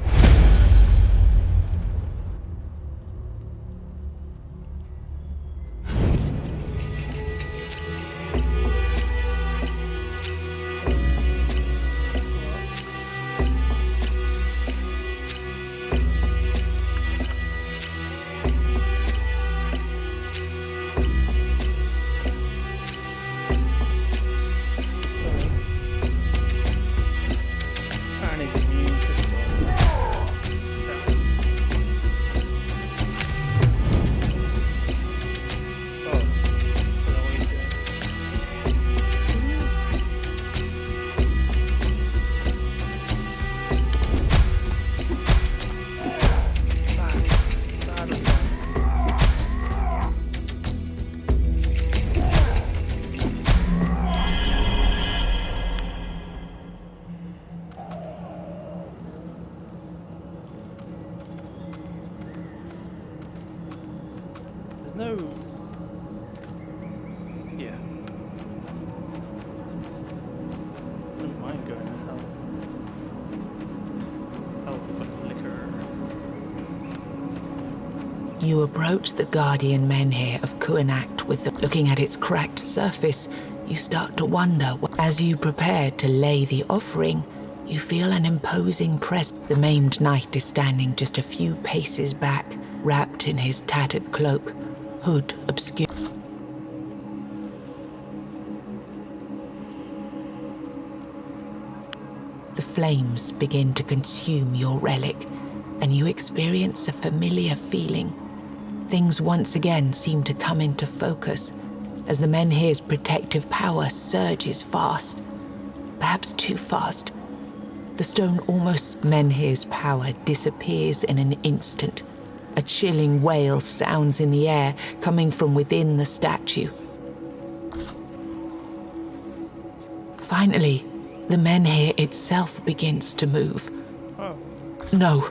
No. Yeah. Wouldn't mind going to hell. Hell with liquor. You approach the guardian menhir of Kuanacht with looking at its cracked surface. You start to wonder. As you prepare to lay the offering, you feel an imposing presence. The maimed knight is standing just a few paces back, wrapped in his tattered cloak. Hood obscure. The flames begin to consume your relic, and you experience a familiar feeling. Things once again seem to come into focus as the menhir's protective power surges fast, perhaps too fast. The stone almost menhir's power disappears in an instant. A chilling wail sounds in the air, coming from within the statue. Finally, the menhir itself begins to move. Oh. No.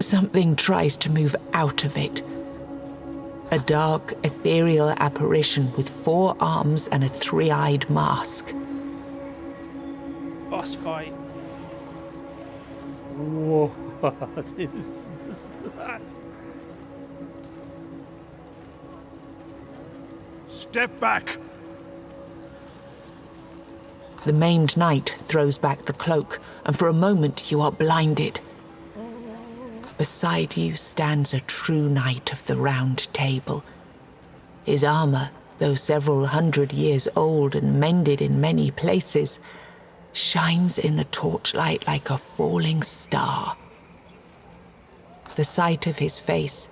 Something tries to move out of it. A dark, ethereal apparition with 4 arms and a 3-eyed mask. Boss fight. Whoa. What is that? Step back! The maimed knight throws back the cloak, and for a moment you are blinded. Beside you stands a true knight of the Round Table. His armor, though several hundred years old and mended in many places, shines in the torchlight like a falling star. The sight of his face,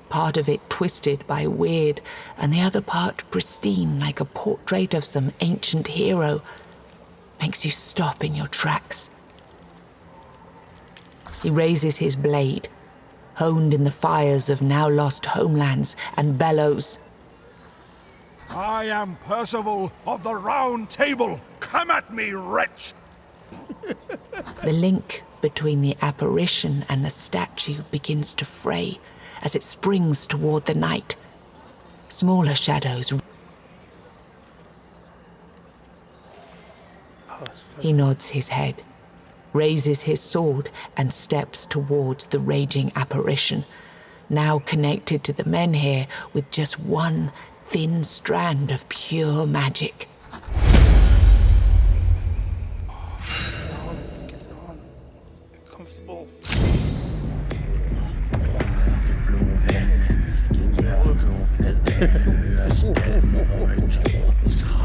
part of it twisted by Wyrd, and the other part pristine like a portrait of some ancient hero, makes you stop in your tracks. He raises his blade, honed in the fires of now lost homelands, and bellows. I am Percival of the Round Table. Come at me, wretch! The link between the apparition and the statue begins to fray as it springs toward the night. Smaller shadows. He nods his head, raises his sword, and steps towards the raging apparition, now connected to the men here with just one thin strand of pure magic. Let's get it on. Let's get comfortable.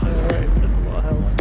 Alright, that's a lot of health.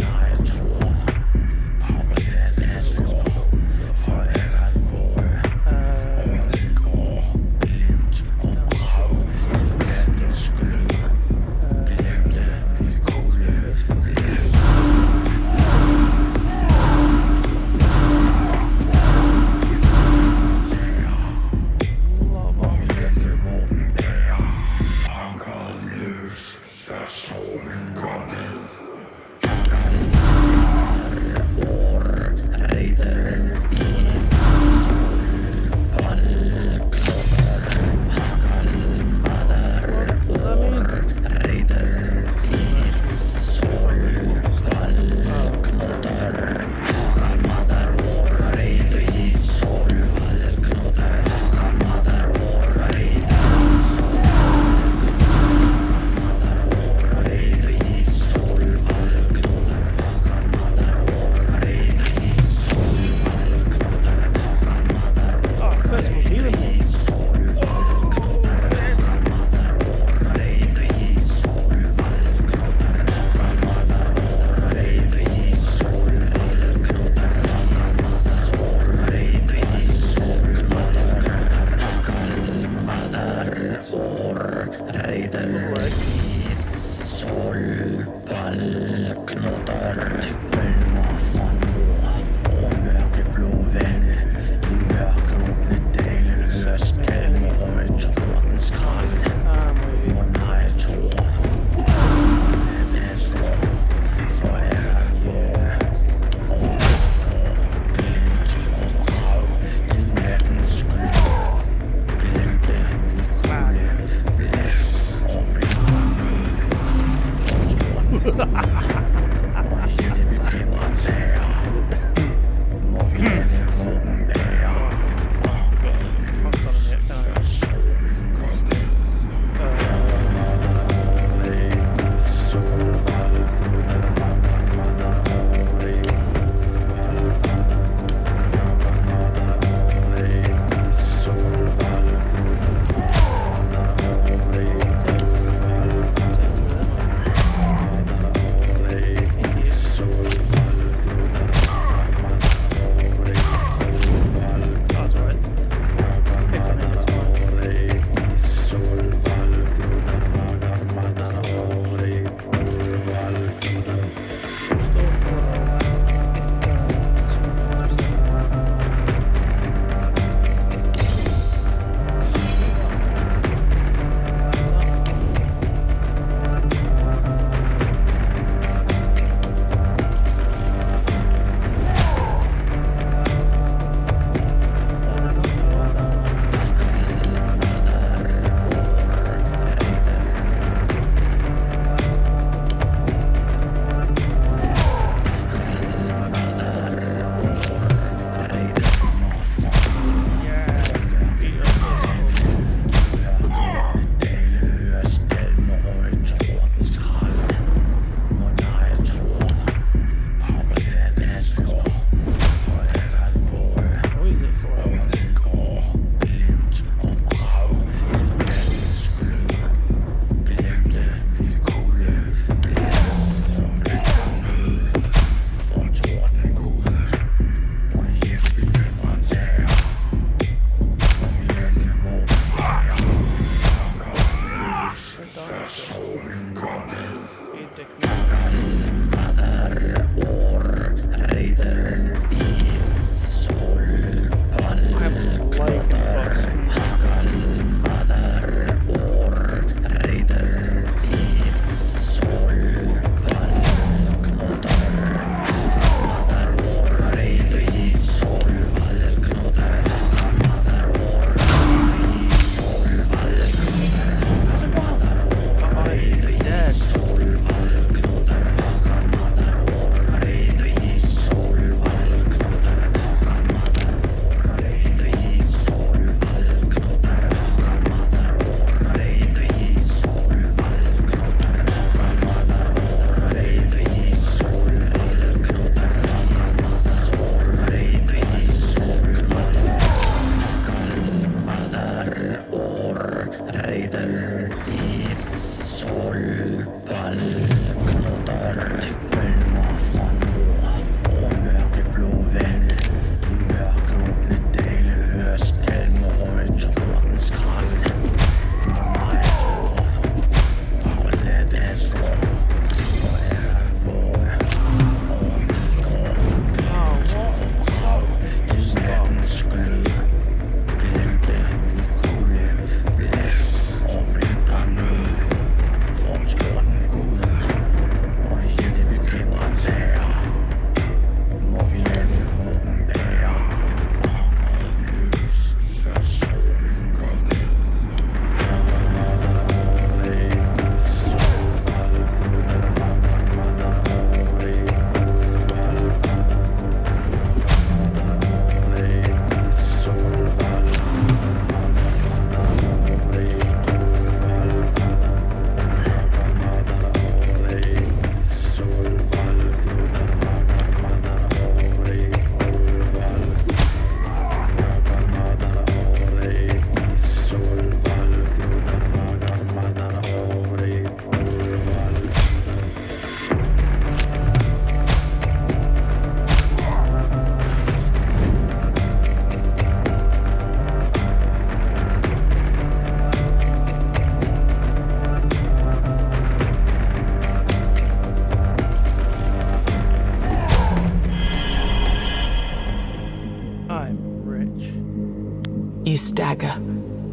You stagger,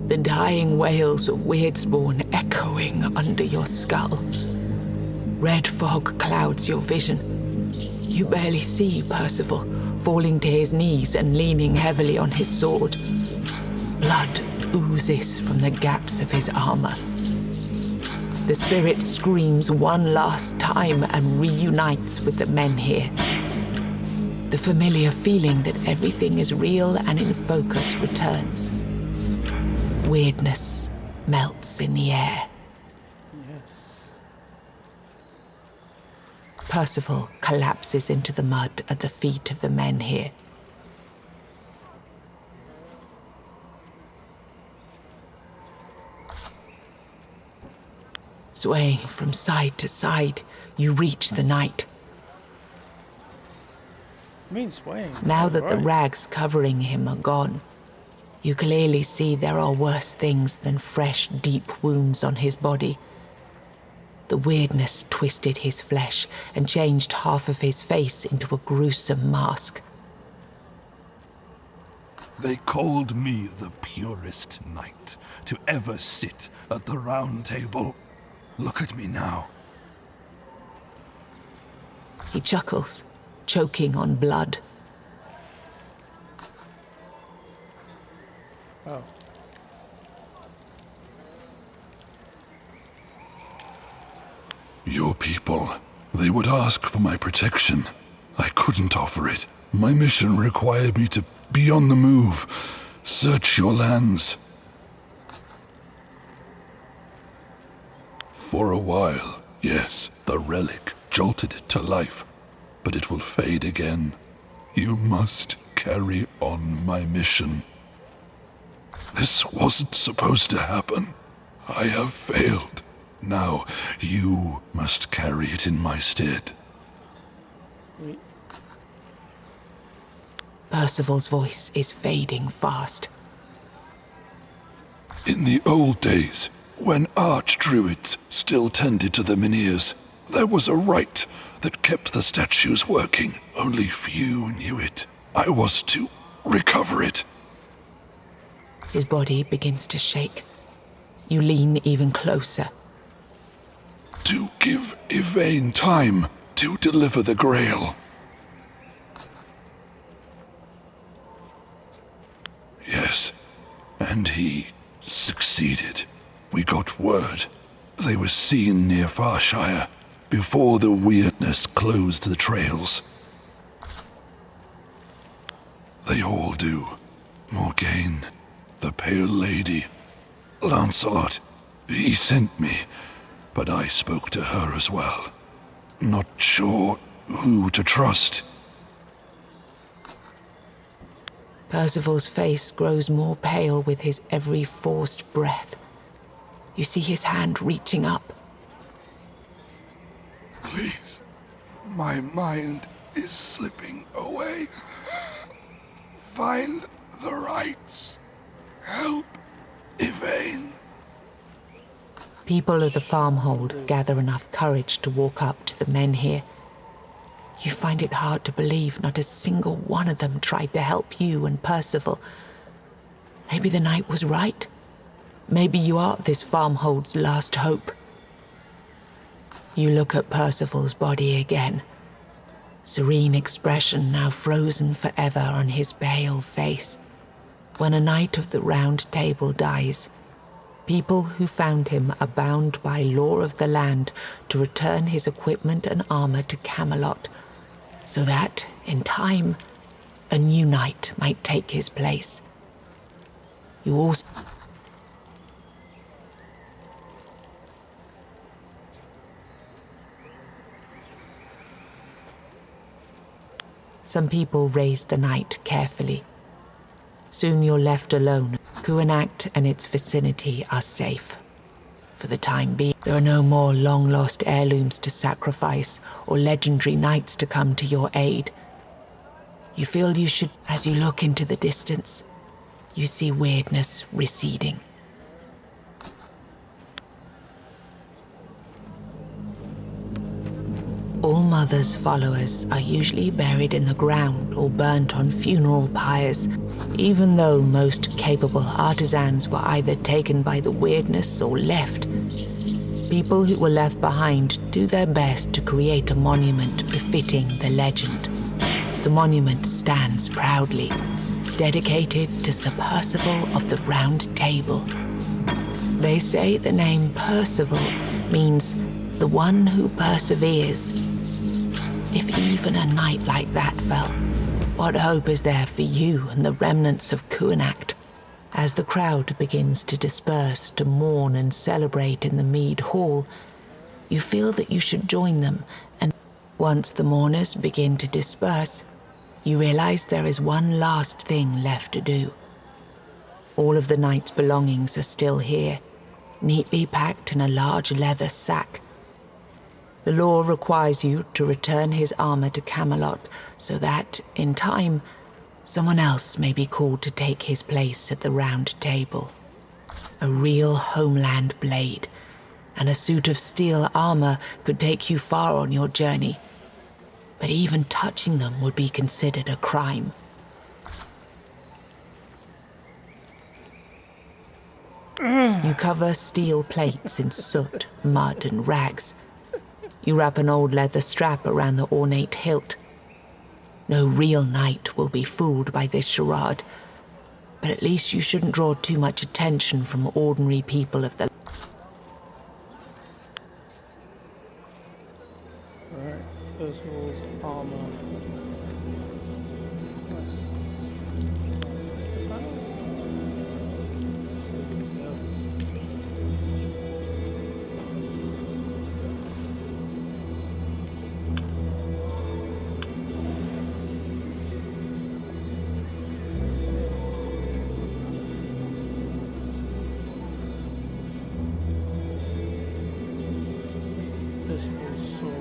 the dying wails of Wyrdspawn echoing under your skull. Red fog clouds your vision. You barely see Percival, falling to his knees and leaning heavily on his sword. Blood oozes from the gaps of his armor. The spirit screams one last time and reunites with the men here. The familiar feeling that everything is real and in focus returns. Weirdness melts in the air. Yes. Percival collapses into the mud at the feet of the men here. Swaying from side to side, you reach the night. Swaying. Now that the Right. rags covering him are gone, you clearly see there are worse things than fresh, deep wounds on his body. The weirdness twisted his flesh and changed half of his face into a gruesome mask. They called me the purest knight to ever sit at the round table. Look at me now. He chuckles, choking on blood. Oh. Your people, they would ask for my protection. I couldn't offer it. My mission required me to be on the move, search your lands. For a while, yes, the relic jolted it to life, but it will fade again. You must carry on my mission. This wasn't supposed to happen. I have failed. Now, you must carry it in my stead. Wait. Percival's voice is fading fast. In the old days, when archdruids still tended to the Minears, There was a rite that kept the statues working. Only few knew it. I was to recover it. His body begins to shake. You lean even closer. To give Yvain time to deliver the Grail. Yes, and he succeeded. We got word. They were seen near Farshire before the weirdness closed the trails. They all do. Morgaine, the Pale Lady, Lancelot. He sent me, but I spoke to her as well. Not sure who to trust. Percival's face grows more pale with his every forced breath. You see his hand reaching up. Please, my mind is slipping away. Find the rites. Help Yvain. People of the farmhold gather enough courage to walk up to the men here. You find it hard to believe not a single one of them tried to help you and Percival. Maybe the night was right. Maybe you are this farmhold's last hope. You look at Percival's body again. Serene expression now frozen forever on his pale face. When a knight of the Round Table dies, people who found him are bound by law of the land to return his equipment and armor to Camelot, so that, in time, a new knight might take his place. You also... Some people raise the knight carefully. Soon you're left alone. Kuanacht and its vicinity are safe. For the time being, there are no more long-lost heirlooms to sacrifice or legendary knights to come to your aid. You feel you should... As you look into the distance, you see weirdness receding. All Mother's followers are usually buried in the ground or burnt on funeral pyres, even though most capable artisans were either taken by the weirdness or left. People who were left behind do their best to create a monument befitting the legend. The monument stands proudly, dedicated to Sir Percival of the Round Table. They say the name Percival means the one who perseveres. If even a knight like that fell, what hope is there for you and the remnants of Kuanacht? As the crowd begins to disperse to mourn and celebrate in the Mead Hall, you feel that you should join them, and once the mourners begin to disperse, you realize there is one last thing left to do. All of the knight's belongings are still here, neatly packed in a large leather sack. The law requires you to return his armor to Camelot so that, in time, someone else may be called to take his place at the Round Table. A real homeland blade and a suit of steel armor could take you far on your journey, but even touching them would be considered a crime. You cover steel plates in soot, mud, and rags. You wrap an old leather strap around the ornate hilt. No real knight will be fooled by this charade, but at least you shouldn't draw too much attention from ordinary people of the... Right, Percival's armor. Percival's sword.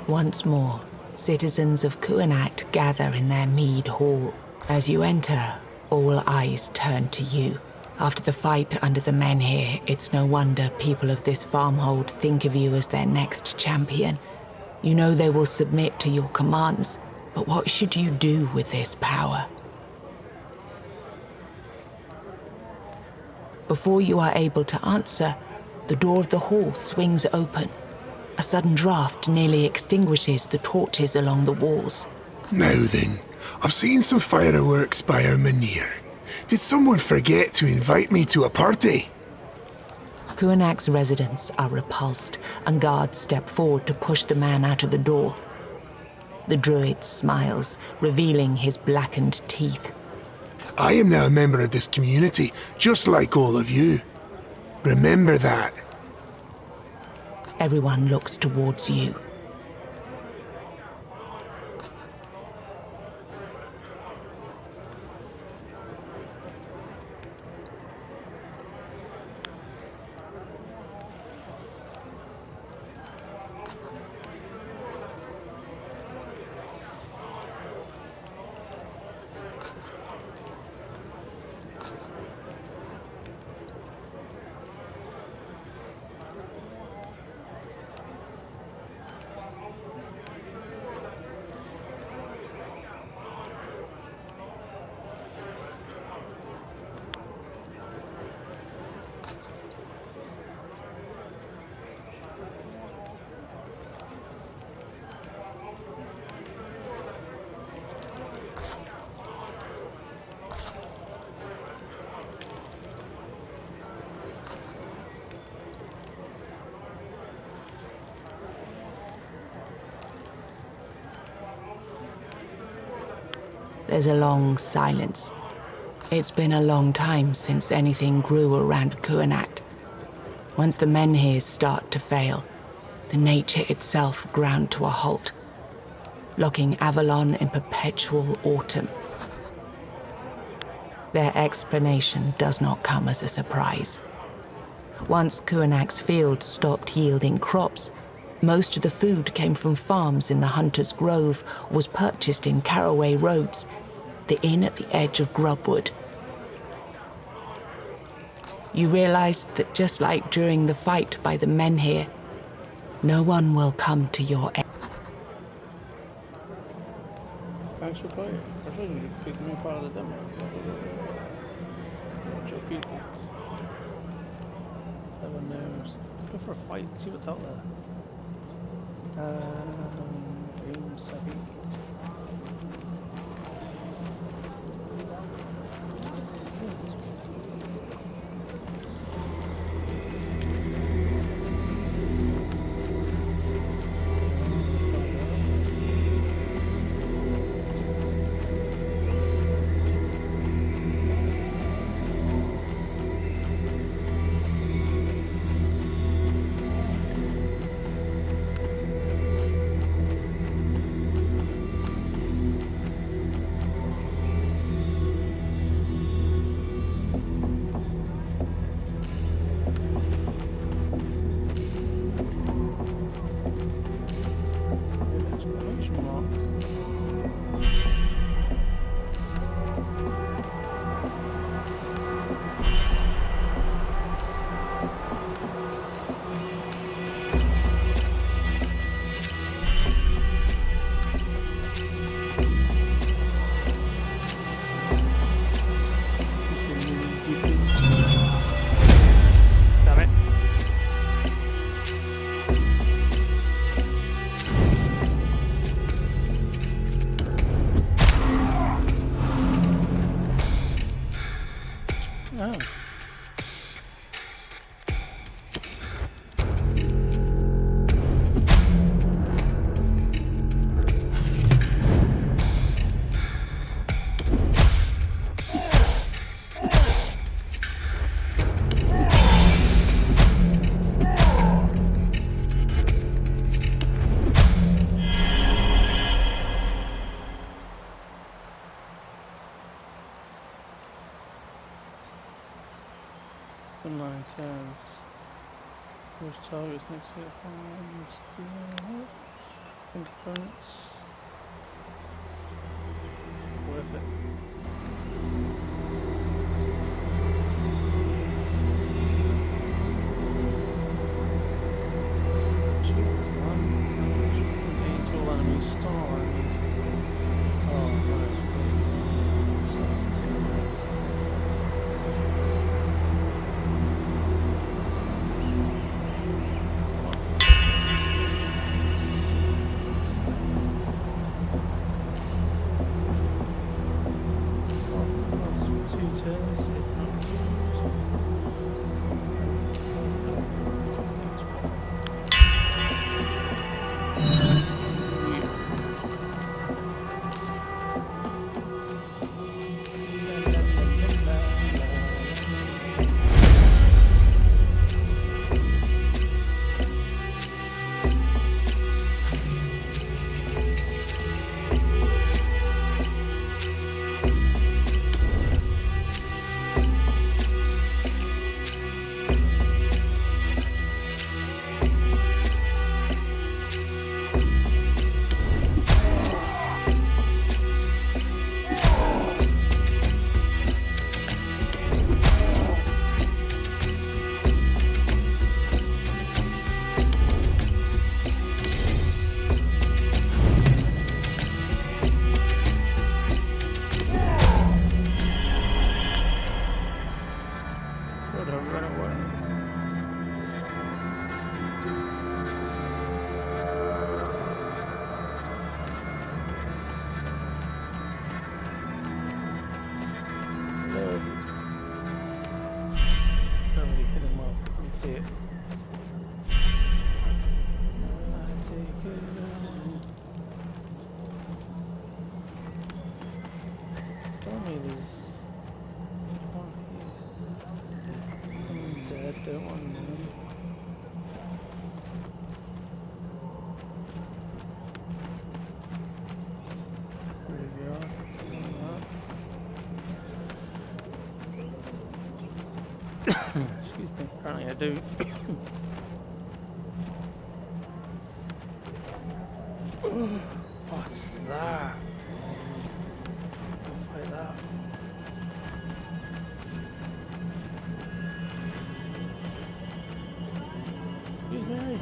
Once more, citizens of Kuanacht gather in their mead hall. As you enter, all eyes turn to you. After the fight under the menhir, it's no wonder people of this farmhold think of you as their next champion. You know they will submit to your commands, but what should you do with this power? Before you are able to answer, the door of the hall swings open. A sudden draft nearly extinguishes the torches along the walls. Now then, I've seen some fireworks by our manir. Did someone forget to invite me to a party? Kuanak's residents are repulsed, and guards step forward to push the man out of the door. The druid smiles, revealing his blackened teeth. I am now a member of this community, just like all of you. Remember that. Everyone looks towards you. There's a long silence. It's been a long time since anything grew around Kuanacht. Once the menhirs start to fail, the nature itself ground to a halt, locking Avalon in perpetual autumn. Their explanation does not come as a surprise. Once Kuanacht's fields stopped yielding crops, most of the food came from farms in the Hunter's Grove or was purchased in Caraway Roads, the inn at the edge of Grubwood. You realize that just like during the fight by the menhir, no one will come to your aid. Thanks for playing. I thought you picked me part of the demo. What's your feedback? 7 knows. Let's go for a fight and see what's out there. Game savvy. Online turns. Those targets next to it. Independence. Worth it. Shoots one damage from the tool enemy stall enemies. Oh, nice. Two turns, if not see it. I take it out. Tell me there's one here. I'm dead, don't want them. Graveyard. Excuse me, apparently I do. What's that? I'll fight that. Excuse me.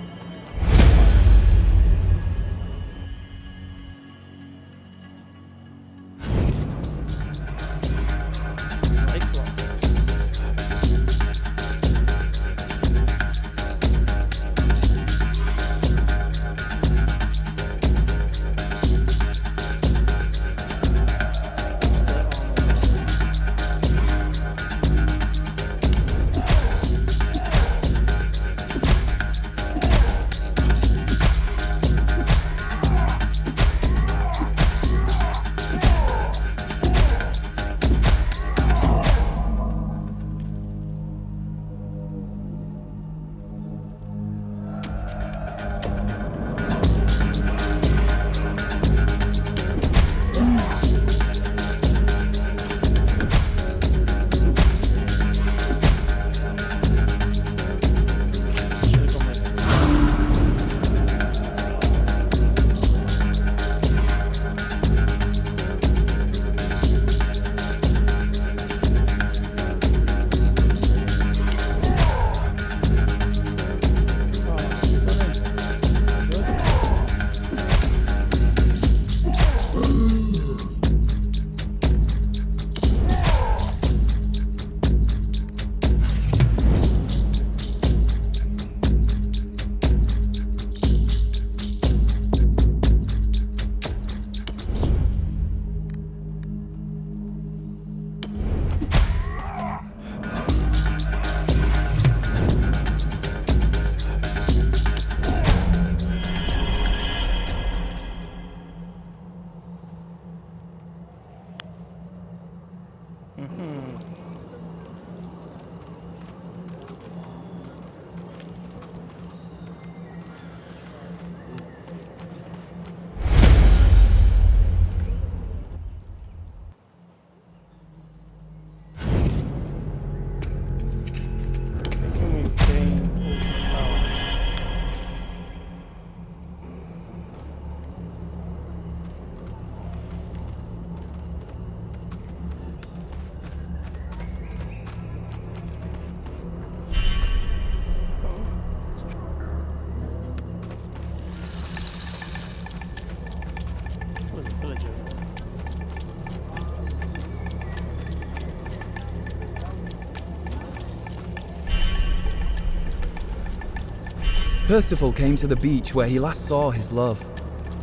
Percival came to the beach where he last saw his love.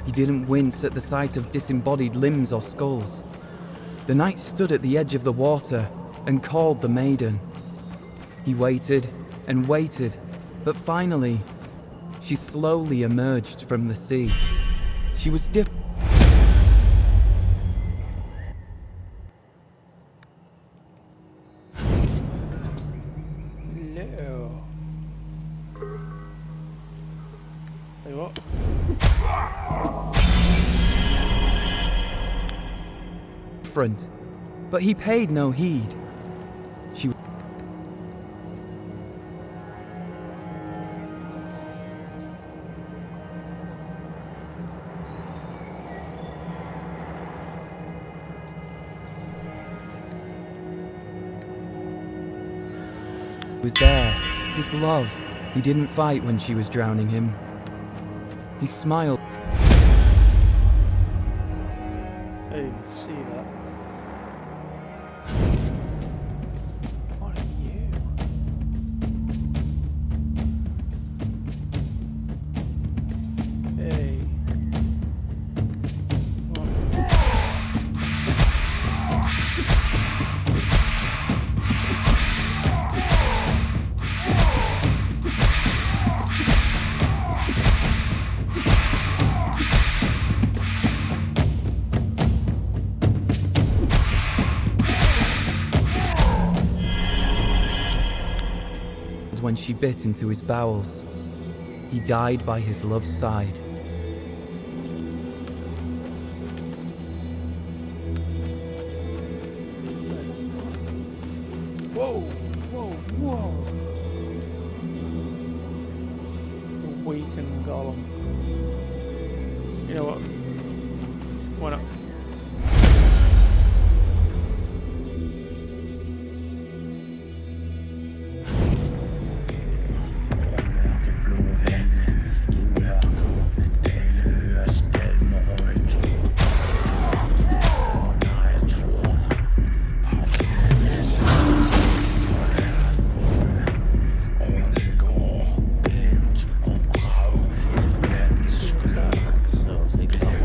He didn't wince at the sight of disembodied limbs or skulls. The knight stood at the edge of the water and called the maiden. He waited and waited, but finally, she slowly emerged from the sea. She was No. Hey, what? different, but he paid no heed. She was there, his love. He didn't fight when she was drowning him. He smiled. I didn't even see that. What are you? Hey. When she bit into his bowels, he died by his love's side. Whoa, whoa, whoa. Awaken Golem. You know what? Why not? So I'll take that.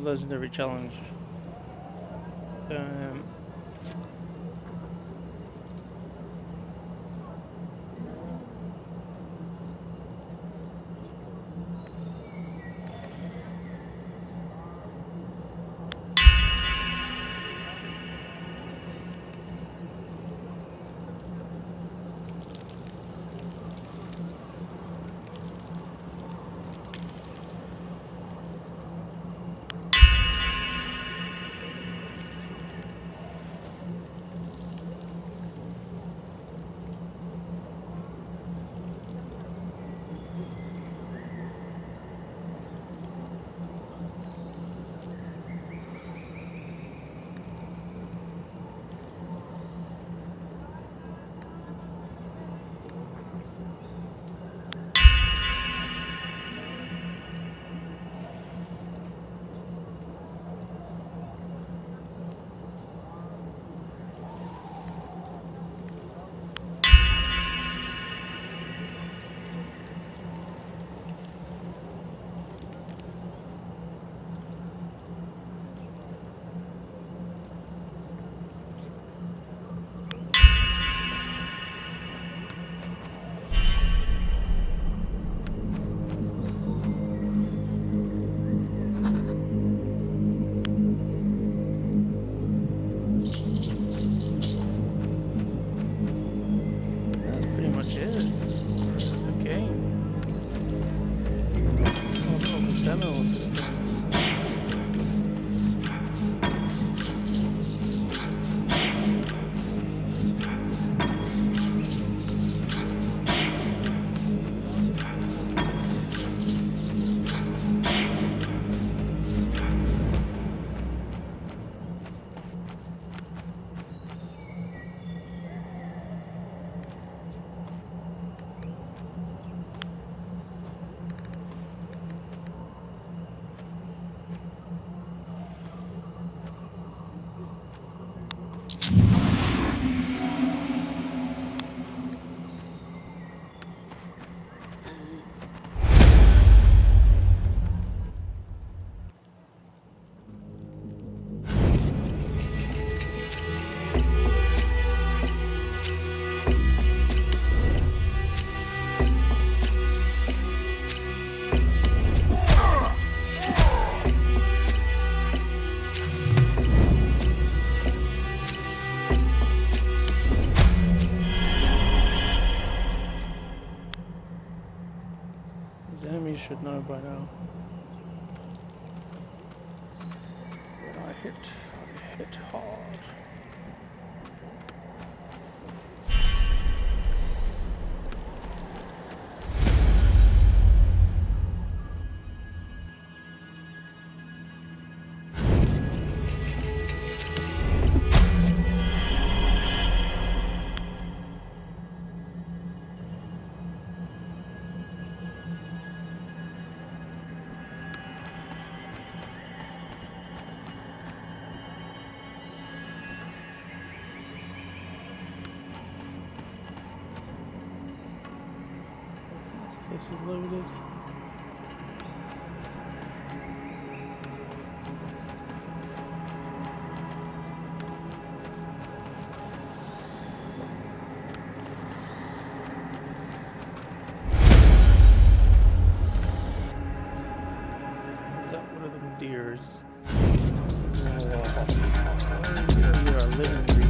legendary challenge. That's pretty much it. The game. Oh, the demo of this game. These enemies should know by now. When I hit hard. This is loaded. Is that one of them deers? Oh, you're a living breed.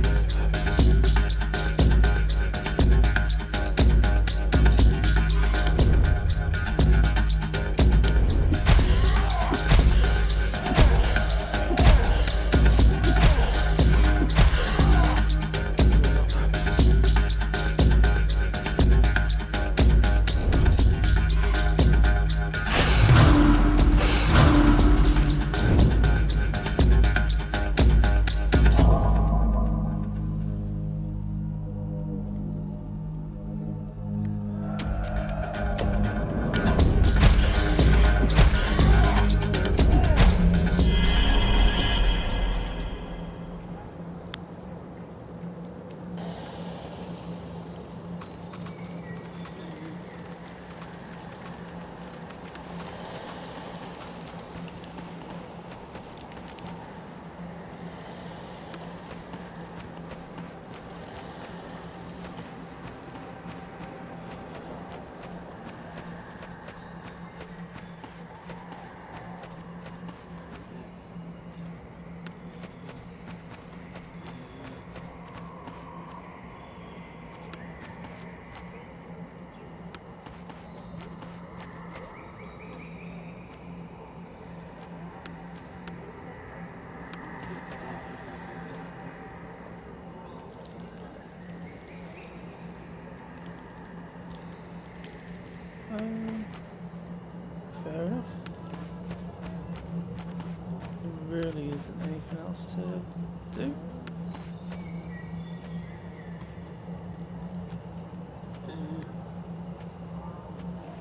things to do.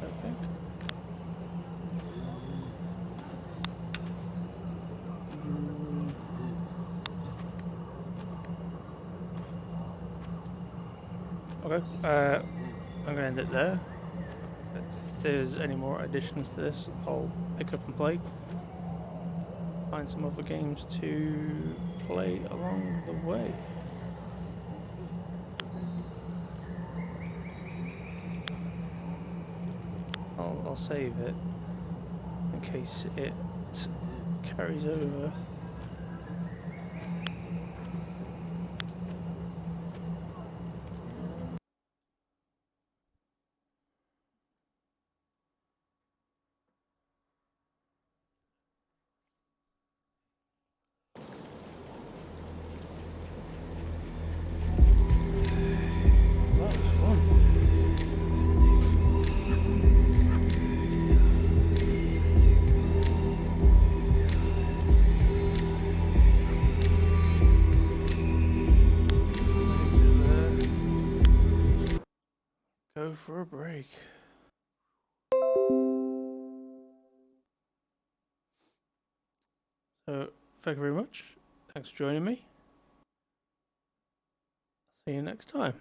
I think. Okay, I'm going to end it there. If there's any more additions to this, I'll pick up and play. Find some other games to play along the way. I'll save it in case it carries over. That was fun. Exit there. Go for a break. So, thank you very much. Thanks for joining me. See you next time.